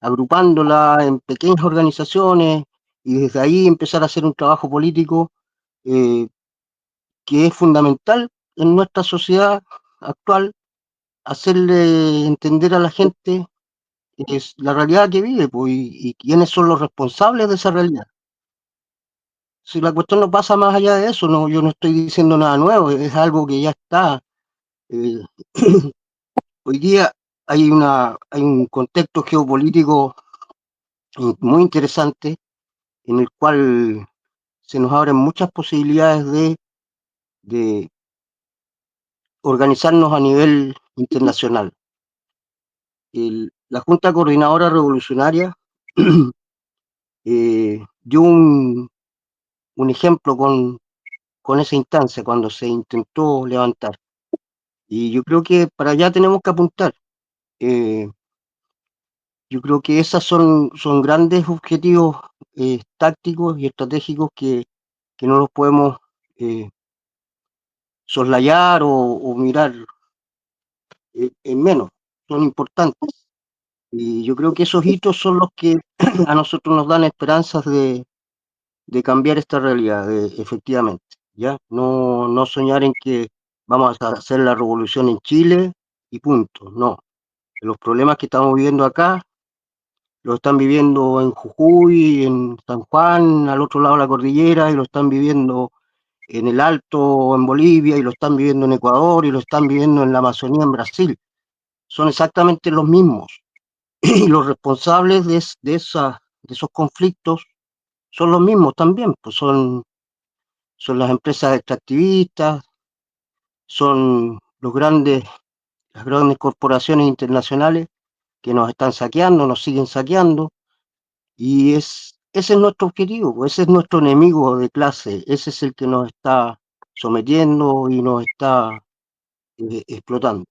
agrupándola en pequeñas organizaciones y desde ahí empezar a hacer un trabajo político eh, que es fundamental en nuestra sociedad actual, hacerle entender a la gente es la realidad que vive, pues, y quiénes son los responsables de esa realidad. Si la cuestión no pasa más allá de eso, no, yo no estoy diciendo nada nuevo, es algo que ya está. eh, Hoy día hay un contexto geopolítico muy interesante en el cual se nos abren muchas posibilidades de organizarnos a nivel internacional. La Junta Coordinadora Revolucionaria dio un ejemplo con esa instancia cuando se intentó levantar. Y yo creo que para allá tenemos que apuntar. Eh, yo creo que esos son grandes objetivos tácticos y estratégicos que no los podemos eh, soslayar o mirar en menos, son importantes. Y yo creo que esos hitos son los que a nosotros nos dan esperanzas de cambiar esta realidad, efectivamente. ¿Ya? No soñar en que vamos a hacer la revolución en Chile y punto. No. Los problemas que estamos viviendo acá los están viviendo en Jujuy, en San Juan, al otro lado de la cordillera, y lo están viviendo en el Alto, en Bolivia, y lo están viviendo en Ecuador, y lo están viviendo en la Amazonía, en Brasil. Son exactamente los mismos. Y los responsables de esos conflictos son los mismos también, pues son las empresas extractivistas, son las grandes corporaciones internacionales que nos están saqueando, nos siguen saqueando, y ese es nuestro objetivo, pues, ese es nuestro enemigo de clase, ese es el que nos está sometiendo y nos está explotando.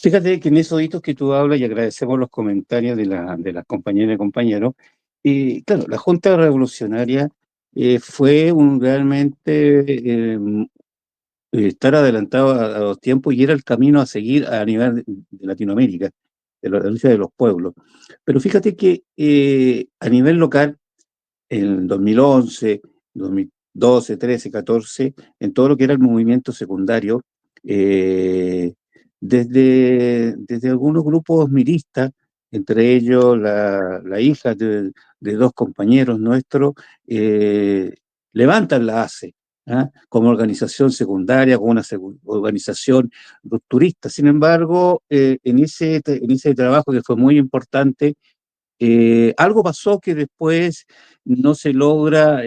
Fíjate que en esos hitos que tú hablas, y agradecemos los comentarios de las compañeras y compañeros, y claro, la Junta Revolucionaria fue realmente estar adelantado a los tiempos y era el camino a seguir a nivel de Latinoamérica, de la lucha de los pueblos. Pero fíjate que a nivel local, en 2011, 2012, 13, 14, en todo lo que era el movimiento secundario, eh, desde algunos grupos miristas, entre ellos la hija de dos compañeros nuestros, levantan la ACE, ¿ah? Como organización secundaria, como una organización rupturista. Sin embargo, en ese trabajo que fue muy importante, algo pasó que después no se logra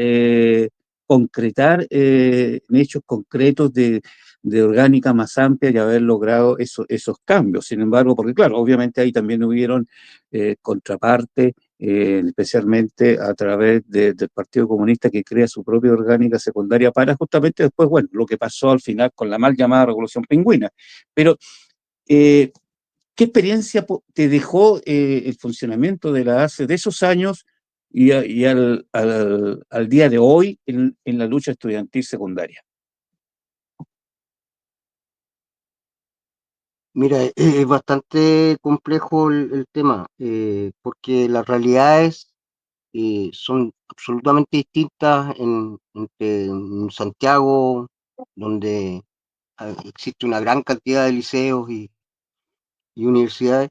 concretar en hechos concretos de orgánica más amplia y haber logrado esos cambios. Sin embargo, porque claro, obviamente ahí también hubieron contraparte, especialmente a través del Partido Comunista que crea su propia orgánica secundaria para justamente después, bueno, lo que pasó al final con la mal llamada Revolución Pingüina. Pero eh, ¿qué experiencia te dejó el funcionamiento de la ACE de esos años y al día de hoy en la lucha estudiantil secundaria? Mira, es bastante complejo el tema, porque las realidades son absolutamente distintas entre Santiago, donde existe una gran cantidad de liceos y universidades,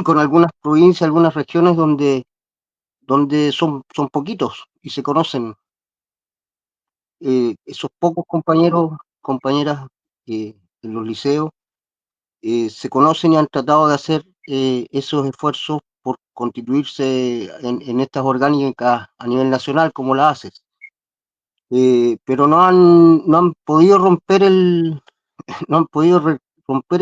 con algunas provincias, algunas regiones donde son poquitos y se conocen. Esos pocos compañeras en los liceos se conocen y han tratado de hacer esos esfuerzos por constituirse en estas orgánicas a nivel nacional, como la haces. Pero no han podido romper no han podido romper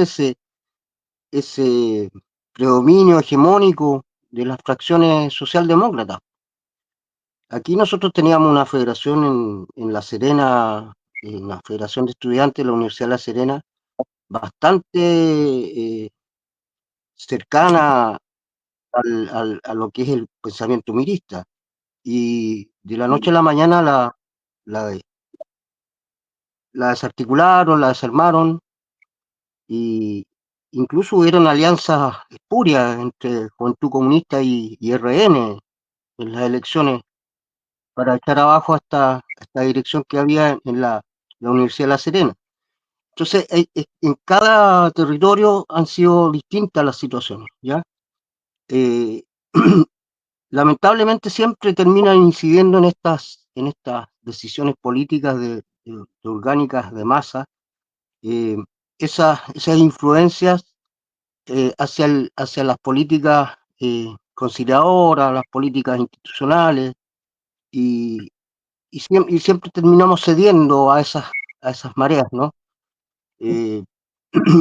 ese predominio hegemónico de las fracciones socialdemócratas. Aquí nosotros teníamos una federación en La Serena, una federación de estudiantes de la Universidad de La Serena, bastante cercana a lo que es el pensamiento mirista. Y de la noche a la mañana la desarticularon, la desarmaron, y incluso hubieron alianzas espurias entre Juventud Comunista y RN en las elecciones para echar abajo esta dirección que había en la Universidad de La Serena. Entonces, en cada territorio han sido distintas las situaciones, ¿ya? Lamentablemente siempre terminan incidiendo en estas decisiones políticas de orgánicas de masa, esas influencias hacia las políticas conciliadoras, las políticas institucionales, y siempre terminamos cediendo a esas mareas, ¿no?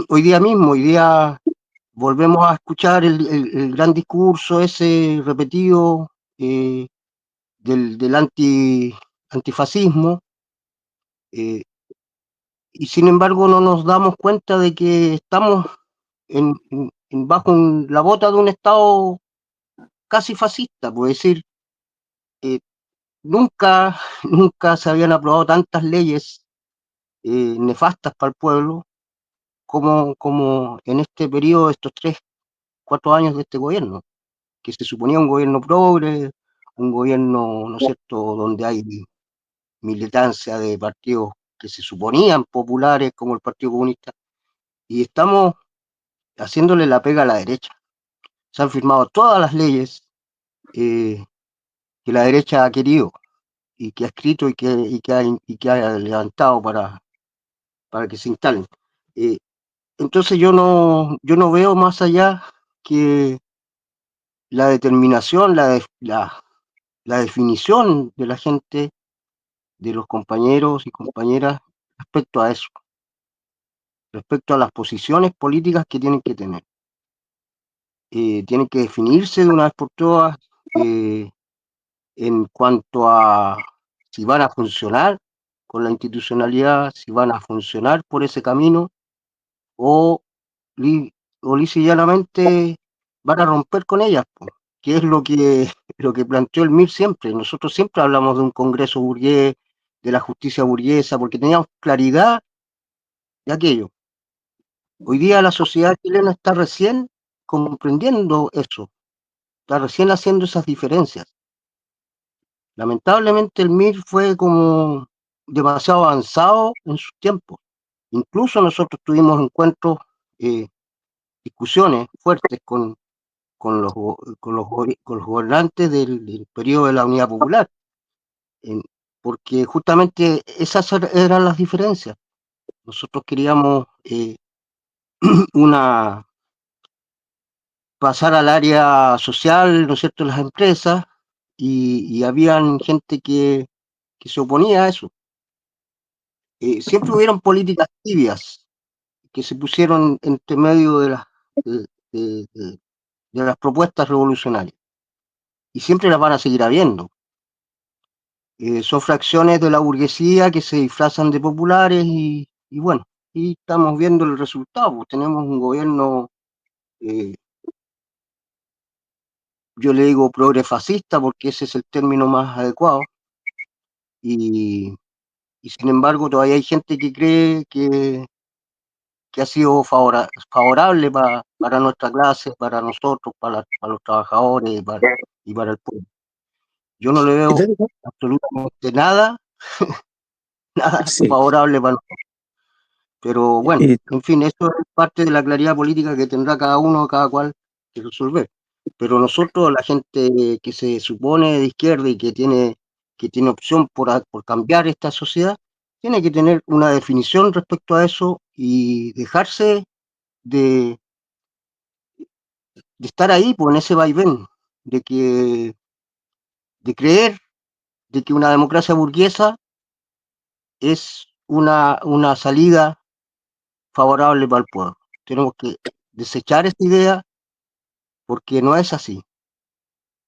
Hoy día volvemos a escuchar el gran discurso ese repetido del antifascismo, y sin embargo no nos damos cuenta de que estamos bajo la bota de un Estado casi fascista, puede decir. Nunca, nunca se habían aprobado tantas leyes nefastas para el pueblo como en este periodo, estos 3, 4 años de este gobierno, que se suponía un gobierno progre, un gobierno, ¿no es cierto?, donde hay militancia de partidos que se suponían populares como el Partido Comunista, y estamos haciéndole la pega a la derecha. Se han firmado todas las leyes que la derecha ha querido y que ha escrito y que ha levantado para que se instalen. Entonces yo no veo más allá que la determinación, la definición de la gente, de los compañeros y compañeras respecto a eso, respecto a las posiciones políticas que tienen que tener. Tienen que definirse de una vez por todas en cuanto a si van a funcionar con la institucionalidad, si van a funcionar por ese camino, o lisa y llanamente van a romper con ellas, que es lo que planteó el MIR siempre. Nosotros siempre hablamos de un Congreso burgués, de la justicia burguesa, porque teníamos claridad de aquello. Hoy día la sociedad chilena está recién comprendiendo eso, está recién haciendo esas diferencias. Lamentablemente el MIR fue como demasiado avanzado en su tiempo. Incluso nosotros tuvimos encuentros, discusiones fuertes con los gobernantes del periodo de la Unidad Popular, porque justamente esas eran las diferencias. Nosotros queríamos pasar al área social, ¿no es cierto?, las empresas, y habían gente que se oponía a eso. Siempre hubieron políticas tibias que se pusieron entre medio de las propuestas revolucionarias, y siempre las van a seguir habiendo. Son fracciones de la burguesía que se disfrazan de populares, y bueno, y estamos viendo el resultado. Pues tenemos un gobierno, yo le digo progresfascista porque ese es el término más adecuado, y sin embargo todavía hay gente que cree que ha sido favorable para nuestra clase, para nosotros, para los trabajadores y para el pueblo. Yo no le veo absolutamente nada Sí. favorable para nosotros. Pero bueno, en fin, eso es parte de la claridad política que tendrá cada uno, cada cual, que resolver. Pero nosotros, la gente que se supone de izquierda y que tiene opción por cambiar esta sociedad, tiene que tener una definición respecto a eso y dejarse de estar ahí, pues, en ese vaivén, de creer de que una democracia burguesa es una salida favorable para el pueblo. Tenemos que desechar esta idea porque no es así.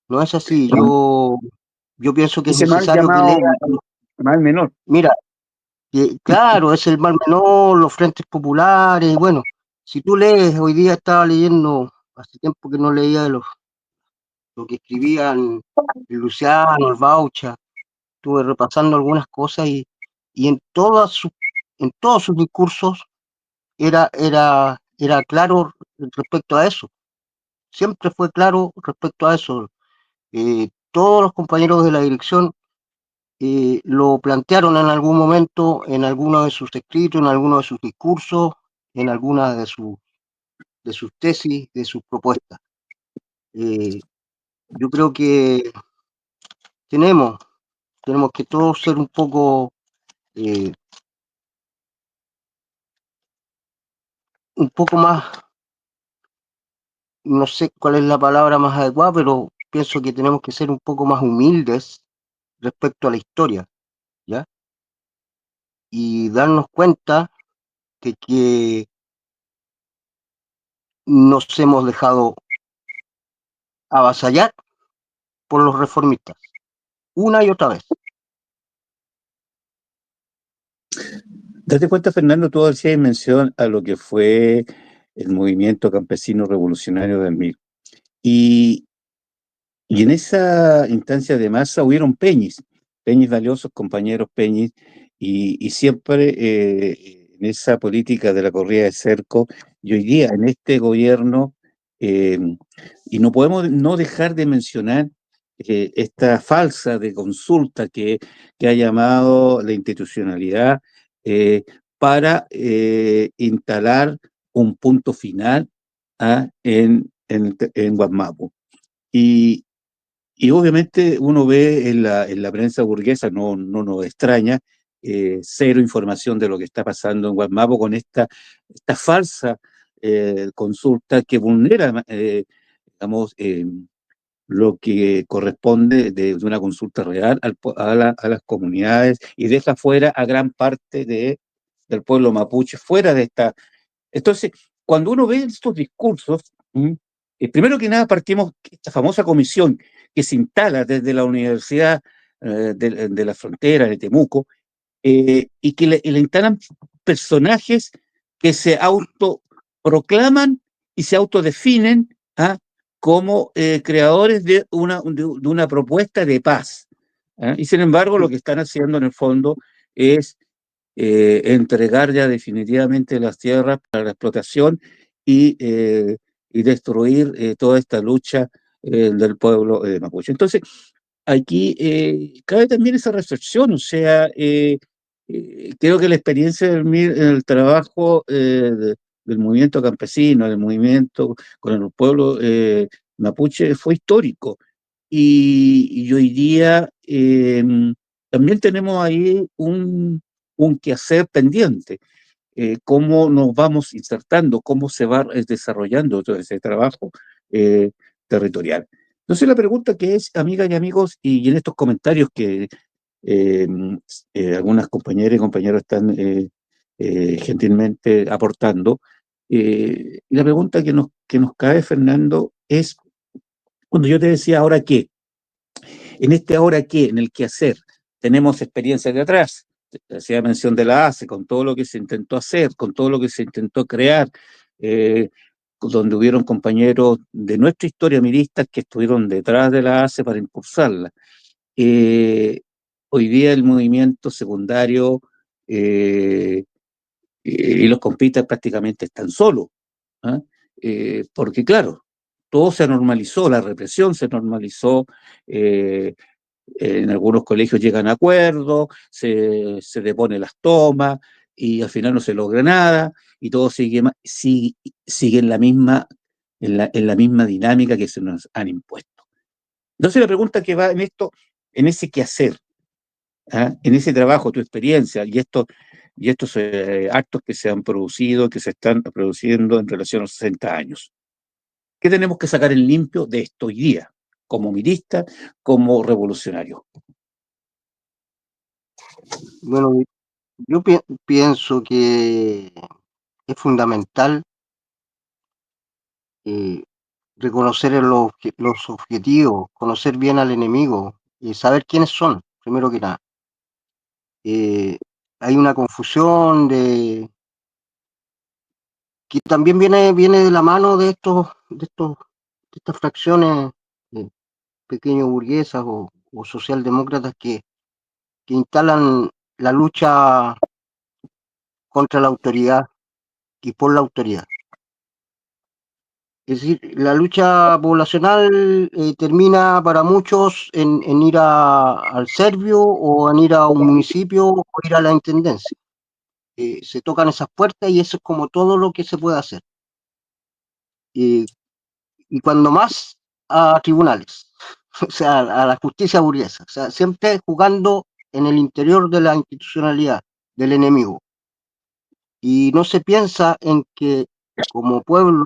No es así. Yo pienso que es Ese mal necesario que llamado lea. mal menor. Mira, claro, es el mal menor, los frentes populares. Bueno, si tú lees, hoy día estaba leyendo, hace tiempo que no leía de los lo que escribían el Luciano, el Baucha. Estuve repasando algunas cosas y en todos sus discursos era claro respecto a eso. Siempre fue claro respecto a eso. Todos los compañeros de la dirección lo plantearon en algún momento, en alguno de sus escritos, en alguno de sus discursos, en alguna de sus tesis, de sus propuestas. Yo creo que tenemos que todos ser un poco más, no sé cuál es la palabra más adecuada, pero pienso que tenemos que ser un poco más humildes respecto a la historia, ¿ya? Y darnos cuenta de que nos hemos dejado avasallar por los reformistas, una y otra vez. Date cuenta, Fernando, tú hacías mención a lo que fue el movimiento campesino revolucionario del MIR. Y en esa instancia de masa hubieron peñis valiosos, compañeros peñis, y siempre en esa política de la corrida de cerco, y hoy día en este gobierno, y no podemos no dejar de mencionar esta falsa de consulta que ha llamado la institucionalidad para instalar un punto final en Guadmapu. Y obviamente uno ve en la prensa burguesa, no nos extraña, cero información de lo que está pasando en Guadmapu con esta falsa consulta que vulnera, digamos, lo que corresponde de una consulta real a las comunidades y deja fuera a gran parte del pueblo mapuche, fuera de esta. Entonces, cuando uno ve estos discursos, primero que nada partimos esta famosa comisión que se instala desde la Universidad de la Frontera, de Temuco, y que le instalan personajes que se autoproclaman y se autodefinen como creadores de una propuesta de paz. Y sin embargo, lo que están haciendo en el fondo es entregar ya definitivamente las tierras para la explotación y destruir toda esta lucha del pueblo mapuche. Entonces, aquí cabe también esa reflexión, o sea, creo que la experiencia en el trabajo del movimiento campesino, del movimiento con el pueblo mapuche fue histórico. Y hoy día también tenemos ahí un quehacer pendiente, cómo nos vamos insertando, cómo se va desarrollando todo ese trabajo territorial. Entonces la pregunta que es, amigas y amigos, y en estos comentarios que algunas compañeras y compañeros están gentilmente aportando, la pregunta que nos cae, Fernando, es cuando yo te decía ahora qué, en este ahora qué, en el qué hacer, tenemos experiencias de atrás, hacía mención de la ACE, con todo lo que se intentó hacer, con todo lo que se intentó crear, donde hubieron compañeros de nuestra historia miristas que estuvieron detrás de la ACE para impulsarla. Hoy día el movimiento secundario y los compistas prácticamente están solos, porque claro, todo se normalizó, la represión se normalizó, en algunos colegios llegan a acuerdos, se depone las tomas y al final no se logra nada y todo sigue en en la misma dinámica que se nos han impuesto. Entonces la pregunta que va en esto, en ese quehacer, en ese trabajo, tu experiencia y estos actos que se han producido, que se están produciendo en relación a los 60 años. ¿Qué tenemos que sacar en limpio de esto hoy día, como milista, como revolucionario? Bueno, yo pienso que es fundamental reconocer los objetivos, conocer bien al enemigo y saber quiénes son, primero que nada. Hay una confusión que también viene de la mano de estas fracciones pequeños burguesas o socialdemócratas que instalan la lucha contra la autoridad y por la autoridad. Es decir, la lucha poblacional termina para muchos en ir al Servio o en ir a un municipio o ir a la intendencia. Se tocan esas puertas y eso es como todo lo que se puede hacer. Y cuando más a tribunales, o sea, a la justicia burguesa, o sea, siempre jugando en el interior de la institucionalidad del enemigo. Y no se piensa en que como pueblo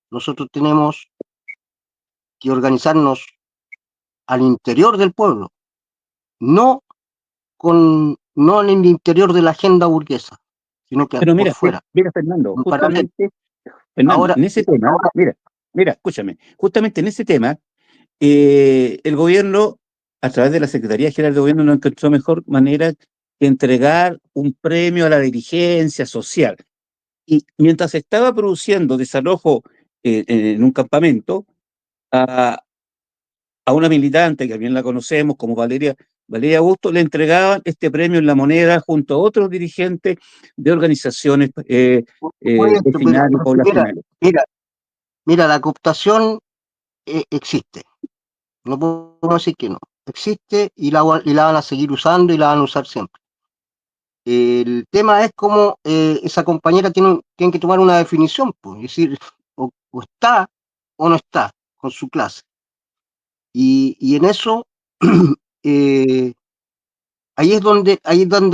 nosotros tenemos que organizarnos al interior del pueblo, no en el interior de la agenda burguesa, sino que Pero por mira, fuera. Fernando, En paralelo. Fernando, Ahora, en ese tema, mira, escúchame, justamente en ese tema, el gobierno, a través de la Secretaría General de Gobierno, no encontró mejor manera que entregar un premio a la dirigencia social. Y mientras se estaba produciendo desalojo en un campamento, a una militante, que bien la conocemos como Valeria Augusto, le entregaban este premio en la moneda junto a otros dirigentes de organizaciones vecinales y poblacionales. Mira, la cooptación existe. No podemos decir que no. Existe y la van a seguir usando y la van a usar siempre. El tema es cómo esa compañera tiene que tomar una definición, pues, es decir, o está o no está con su clase. Y en eso, ahí es donde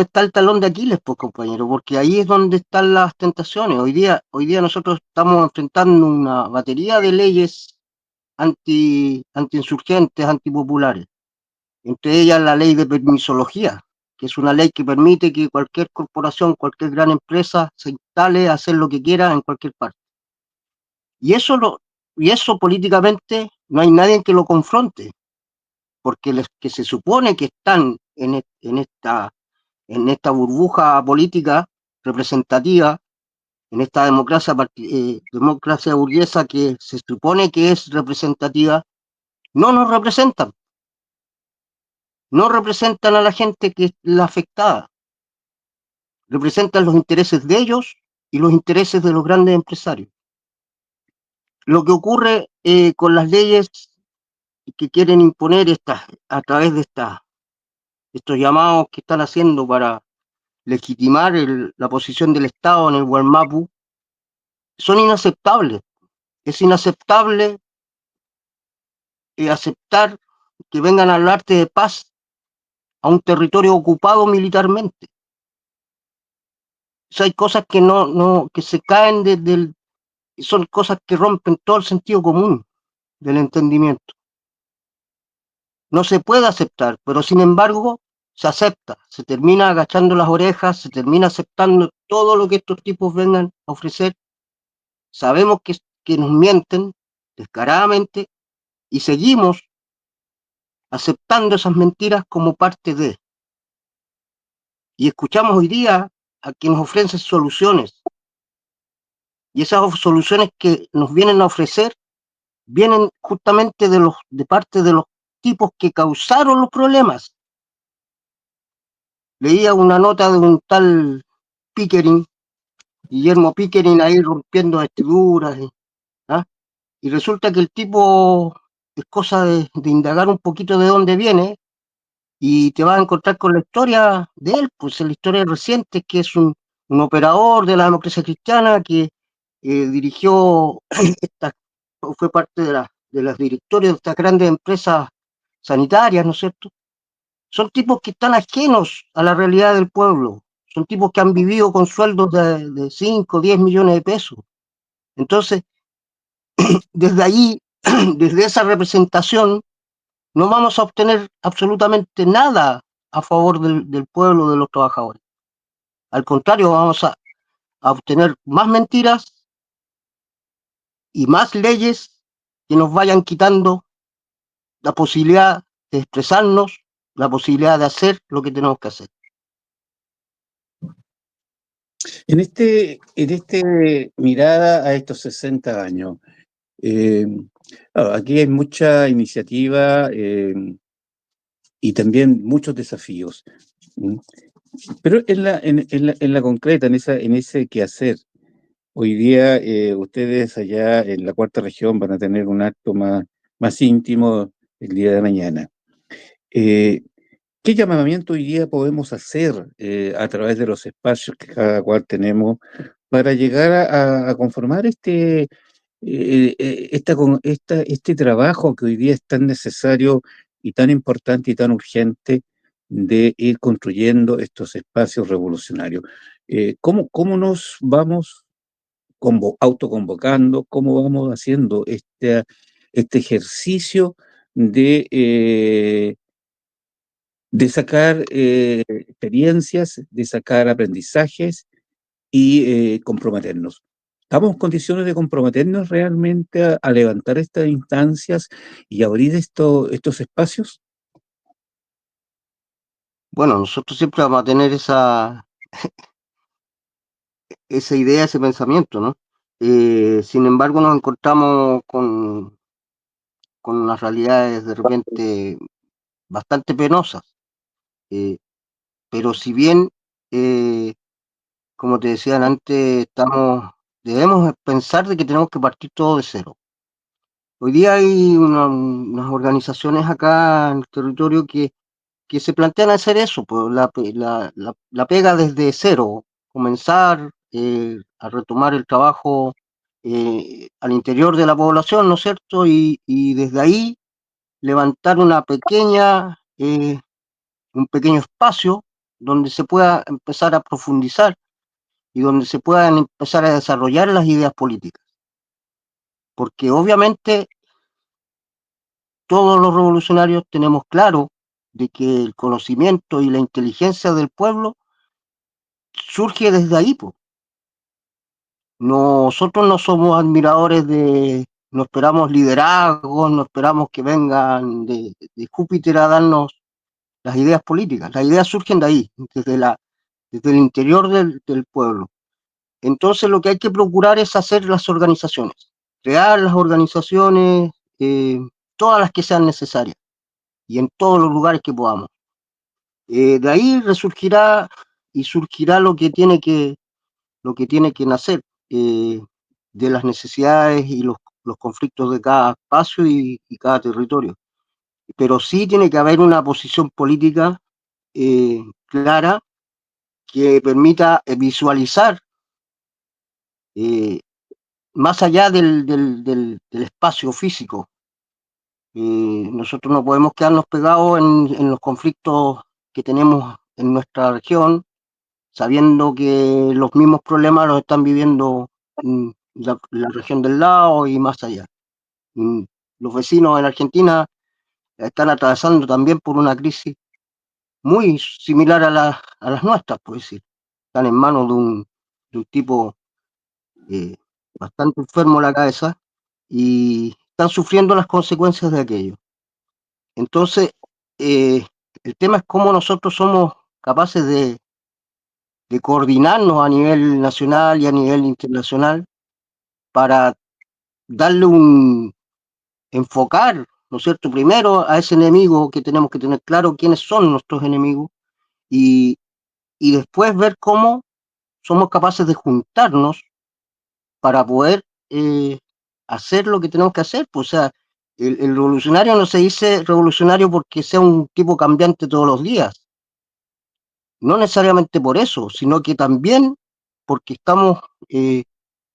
está el talón de Aquiles, pues, compañero, porque ahí es donde están las tentaciones. Hoy día nosotros estamos enfrentando una batería de leyes anti-insurgentes, antipopulares. Entre ellas la ley de permisología, que es una ley que permite que cualquier corporación, cualquier gran empresa se instale a hacer lo que quiera en cualquier parte. Y eso políticamente no hay nadie que lo confronte, porque los que se supone que están en esta burbuja política representativa, en esta democracia burguesa que se supone que es representativa, no nos representan. No representan a la gente que es la afectada. Representan los intereses de ellos y los intereses de los grandes empresarios. Lo que ocurre con las leyes que quieren imponer a través de estos llamados que están haciendo para legitimar la posición del Estado en el Gualmapu, son inaceptables. Es inaceptable aceptar que vengan a hablarte de paz a un territorio ocupado militarmente. O sea, hay cosas que que se caen son cosas que rompen todo el sentido común del entendimiento. No se puede aceptar, pero sin embargo se acepta, se termina agachando las orejas, se termina aceptando todo lo que estos tipos vengan a ofrecer. Sabemos que nos mienten descaradamente y seguimos aceptando esas mentiras como parte de. Y escuchamos hoy día a quienes ofrecen soluciones. Y esas soluciones que nos vienen a ofrecer vienen justamente de parte de los tipos que causaron los problemas. Leía una nota de un tal Pickering, Guillermo Pickering, ahí rompiendo vestiduras, y resulta que el tipo es cosa de indagar un poquito de dónde viene y te vas a encontrar con la historia de él, pues la historia reciente, que es un operador de la democracia cristiana que dirigió fue parte de las directorios de estas grandes empresas sanitarias, ¿no es cierto? Son tipos que están ajenos a la realidad del pueblo, son tipos que han vivido con sueldos de 5, 10 millones de pesos. Entonces, desde ahí, desde esa representación, no vamos a obtener absolutamente nada a favor del pueblo, de los trabajadores. Al contrario, vamos a obtener más mentiras y más leyes que nos vayan quitando la posibilidad de expresarnos, la posibilidad de hacer lo que tenemos que hacer. En este mirada a estos 60 años, Eh, Aquí hay mucha iniciativa y también muchos desafíos. ¿Mm? Pero en la concreta, en ese quehacer, hoy día ustedes allá en la cuarta región van a tener un acto más íntimo el día de mañana. Eh, ¿Qué llamamiento hoy día podemos hacer a través de los espacios que cada cual tenemos para llegar a conformar este trabajo que hoy día es tan necesario y tan importante y tan urgente de ir construyendo estos espacios revolucionarios? ¿Cómo nos vamos autoconvocando? ¿Cómo vamos haciendo este ejercicio de sacar experiencias, de sacar aprendizajes y comprometernos? ¿Estamos en condiciones de comprometernos realmente a levantar estas instancias y abrir estos espacios? Bueno, nosotros siempre vamos a tener esa idea, ese pensamiento, ¿no? Sin embargo, nos encontramos con unas realidades de repente bastante penosas. Eh, pero si bien, eh, como te decían antes, debemos pensar de que tenemos que partir todo de cero. Hoy día hay unas organizaciones acá en el territorio que se plantean hacer eso, pues la pega desde cero, comenzar a retomar el trabajo al interior de la población, ¿no es cierto? Y desde ahí levantar un pequeño espacio donde se pueda empezar a profundizar y donde se puedan empezar a desarrollar las ideas políticas. Porque obviamente todos los revolucionarios tenemos claro de que el conocimiento y la inteligencia del pueblo surge desde ahí, po. Nosotros no somos admiradores no esperamos liderazgos, no esperamos que vengan de Júpiter a darnos las ideas políticas. Las ideas surgen de ahí, desde el interior del pueblo. Entonces lo que hay que procurar es hacer las organizaciones, crear las organizaciones, todas las que sean necesarias y en todos los lugares que podamos. De ahí resurgirá y surgirá lo que tiene que nacer de las necesidades y los conflictos de cada espacio y cada territorio. Pero sí tiene que haber una posición política clara que permita visualizar más allá del espacio físico. Nosotros no podemos quedarnos pegados en los conflictos que tenemos en nuestra región, sabiendo que los mismos problemas los están viviendo la región del lado y más allá. Los vecinos en Argentina están atravesando también por una crisis muy similar a las nuestras, por decir. Están en manos de un tipo bastante enfermo en la cabeza y están sufriendo las consecuencias de aquello. Entonces, el tema es cómo nosotros somos capaces de coordinarnos a nivel nacional y a nivel internacional para enfocar, ¿no es cierto?, primero a ese enemigo, que tenemos que tener claro quiénes son nuestros enemigos y, y después ver cómo somos capaces de juntarnos para poder hacer lo que tenemos que hacer. Pues, o sea, el revolucionario no se dice revolucionario porque sea un tipo cambiante todos los días, no necesariamente por eso, sino que también porque estamos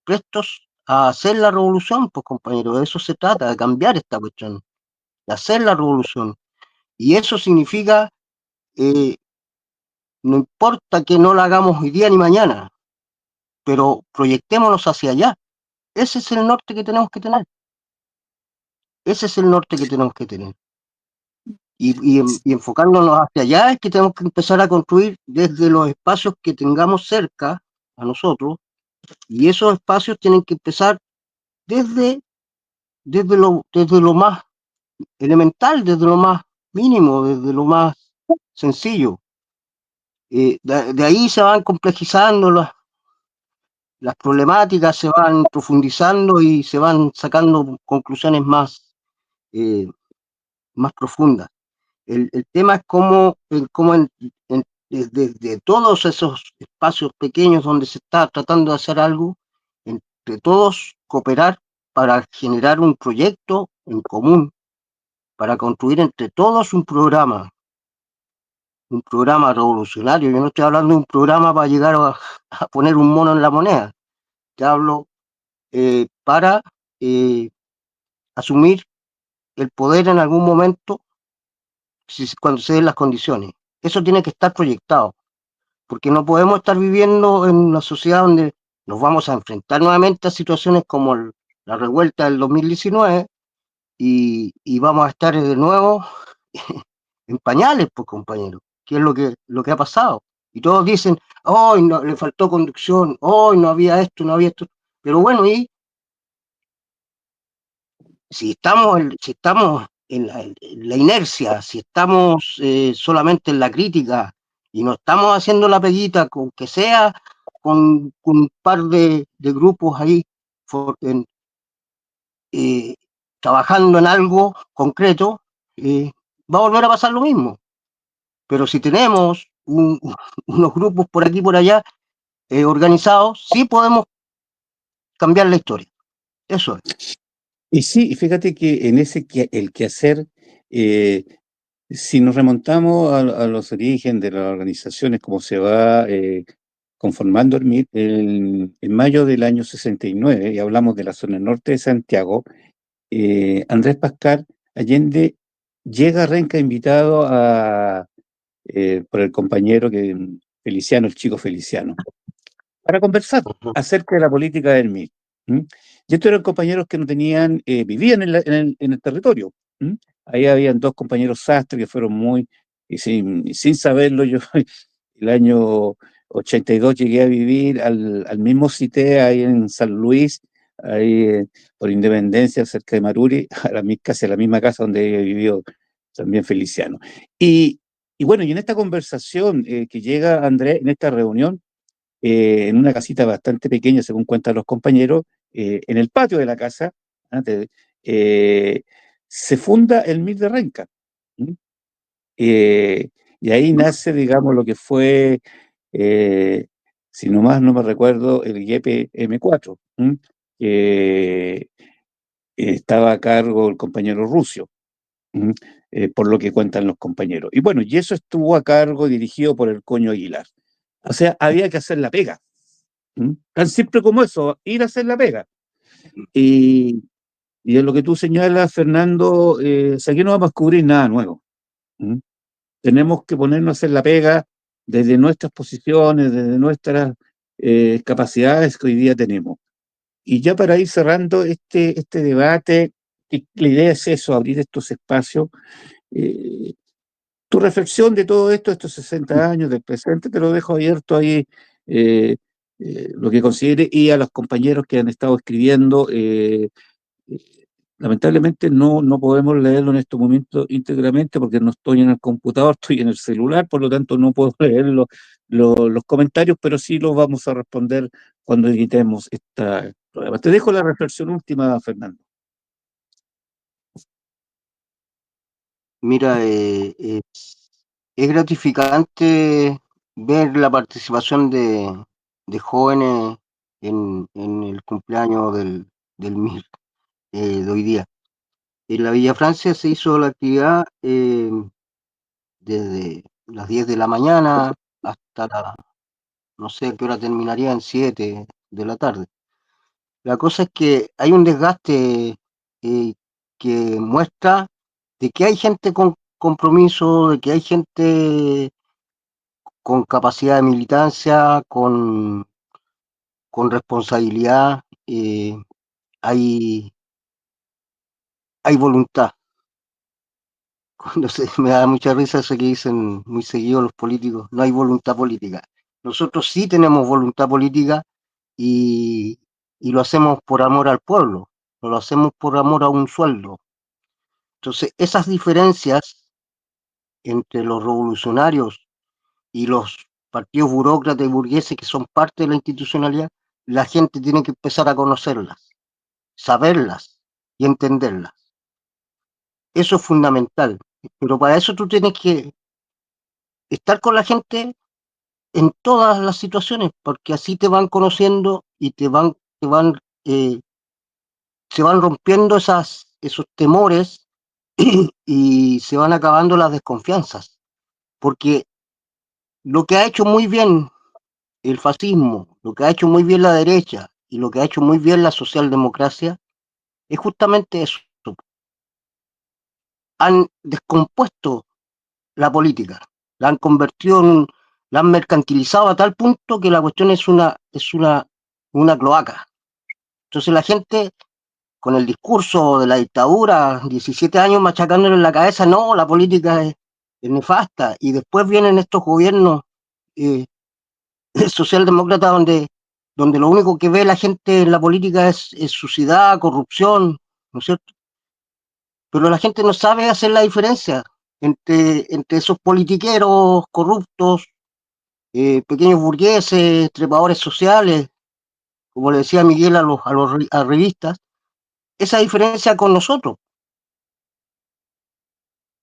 prestos a hacer la revolución, pues compañeros, de eso se trata, de cambiar esta cuestión, de hacer la revolución. Y eso significa, no importa que no la hagamos hoy día ni mañana, pero proyectémonos hacia allá. Ese es el norte que tenemos que tener. Ese es el norte que tenemos que tener. Y enfocándonos hacia allá es que tenemos que empezar a construir desde los espacios que tengamos cerca a nosotros, y esos espacios tienen que empezar desde lo más elemental, desde lo más mínimo, desde lo más sencillo. De ahí se van complejizando las problemáticas se van profundizando y se van sacando conclusiones más profundas. El tema es cómo desde todos esos espacios pequeños donde se está tratando de hacer algo, entre todos cooperar para generar un proyecto en común, para construir entre todos un programa revolucionario. Yo no estoy hablando de un programa para llegar a poner un mono en la moneda, te hablo para asumir el poder en algún momento cuando se den las condiciones. Eso tiene que estar proyectado, porque no podemos estar viviendo en una sociedad donde nos vamos a enfrentar nuevamente a situaciones como la revuelta del 2019 y vamos a estar de nuevo en pañales, pues compañeros, que es lo que ha pasado. Y todos dicen, hoy no, le faltó conducción, hoy no había esto, no había esto. Pero bueno, y si estamos en la inercia, si estamos solamente en la crítica y no estamos haciendo la peguita, con que sea con un par de grupos ahí trabajando en algo concreto, va a volver a pasar lo mismo. Pero si tenemos unos grupos por aquí y por allá organizados, sí podemos cambiar la historia. Eso es. Y sí, fíjate que en el quehacer, si nos remontamos a los orígenes de las organizaciones, como se va conformando el MIR, en mayo del año 69, y hablamos de la zona norte de Santiago, Andrés Pascal Allende llega a Renca invitado por el compañero Feliciano, el chico Feliciano, para conversar acerca de la política del MIR. Y estos eran compañeros que no tenían, vivían en el territorio. Ahí habían dos compañeros sastres que fueron sin saberlo, yo el año 82 llegué a vivir al mismo CITE ahí en San Luis, ahí por Independencia, cerca de Maruri, casi a la misma casa donde vivió también Feliciano. Y bueno, y en esta conversación que llega Andrés, en esta reunión, en una casita bastante pequeña, según cuentan los compañeros, en el patio de la casa, se funda el MIR de Renca. Y ahí nace, digamos, lo que fue, si nomás no me recuerdo, el IEP M4, que estaba a cargo el compañero Rucio, por lo que cuentan los compañeros. Y bueno, y eso estuvo a cargo, dirigido por el Coño Aguilar. O sea, había que hacer la pega. Tan simple como eso, ir a hacer la pega. Y en lo que tú señalas, Fernando, o sea, aquí no vamos a descubrir nada nuevo. Tenemos que ponernos a hacer la pega desde nuestras posiciones, desde nuestras capacidades que hoy día tenemos. Y ya para ir cerrando este debate, la idea es eso, abrir estos espacios. Tu reflexión de todo esto, estos 60 años del presente, te lo dejo abierto ahí, lo que considere, y a los compañeros que han estado escribiendo. Lamentablemente no podemos leerlo en estos momentos íntegramente porque no estoy en el computador, estoy en el celular, por lo tanto no puedo leer los comentarios, pero sí los vamos a responder cuando editemos esta prueba. Te dejo la reflexión última, Fernando. Mira, es gratificante ver la participación de jóvenes en el cumpleaños del MIR de hoy día. En la Villa Francia se hizo la actividad desde las 10 de la mañana hasta no sé a qué hora terminaría, en 7 de la tarde. La cosa es que hay un desgaste que muestra de que hay gente con compromiso, de que hay gente con capacidad de militancia, con responsabilidad, hay voluntad. Me da mucha risa eso que dicen muy seguido los políticos, no hay voluntad política. Nosotros sí tenemos voluntad política y lo hacemos por amor al pueblo, no lo hacemos por amor a un sueldo. Entonces, esas diferencias entre los revolucionarios y los partidos burócratas y burgueses que son parte de la institucionalidad la gente tiene que empezar a conocerlas, saberlas y entenderlas. Eso es fundamental. Pero para eso tú tienes que estar con la gente en todas las situaciones, porque así te van conociendo y se van rompiendo esos temores y se van acabando las desconfianzas. Porque lo que ha hecho muy bien el fascismo, lo que ha hecho muy bien la derecha y lo que ha hecho muy bien la socialdemocracia es justamente eso. Han descompuesto la política, la han convertido la han mercantilizado a tal punto que la cuestión es una cloaca. Entonces la gente, con el discurso de la dictadura, 17 años machacándole en la cabeza, no, la política es nefasta, y después vienen estos gobiernos eh, socialdemócratas donde lo único que ve la gente en la política es suciedad, corrupción, ¿no es cierto? Pero la gente no sabe hacer la diferencia entre esos politiqueros corruptos, pequeños burgueses, trepadores sociales, como le decía Miguel a revistas, esa diferencia con nosotros.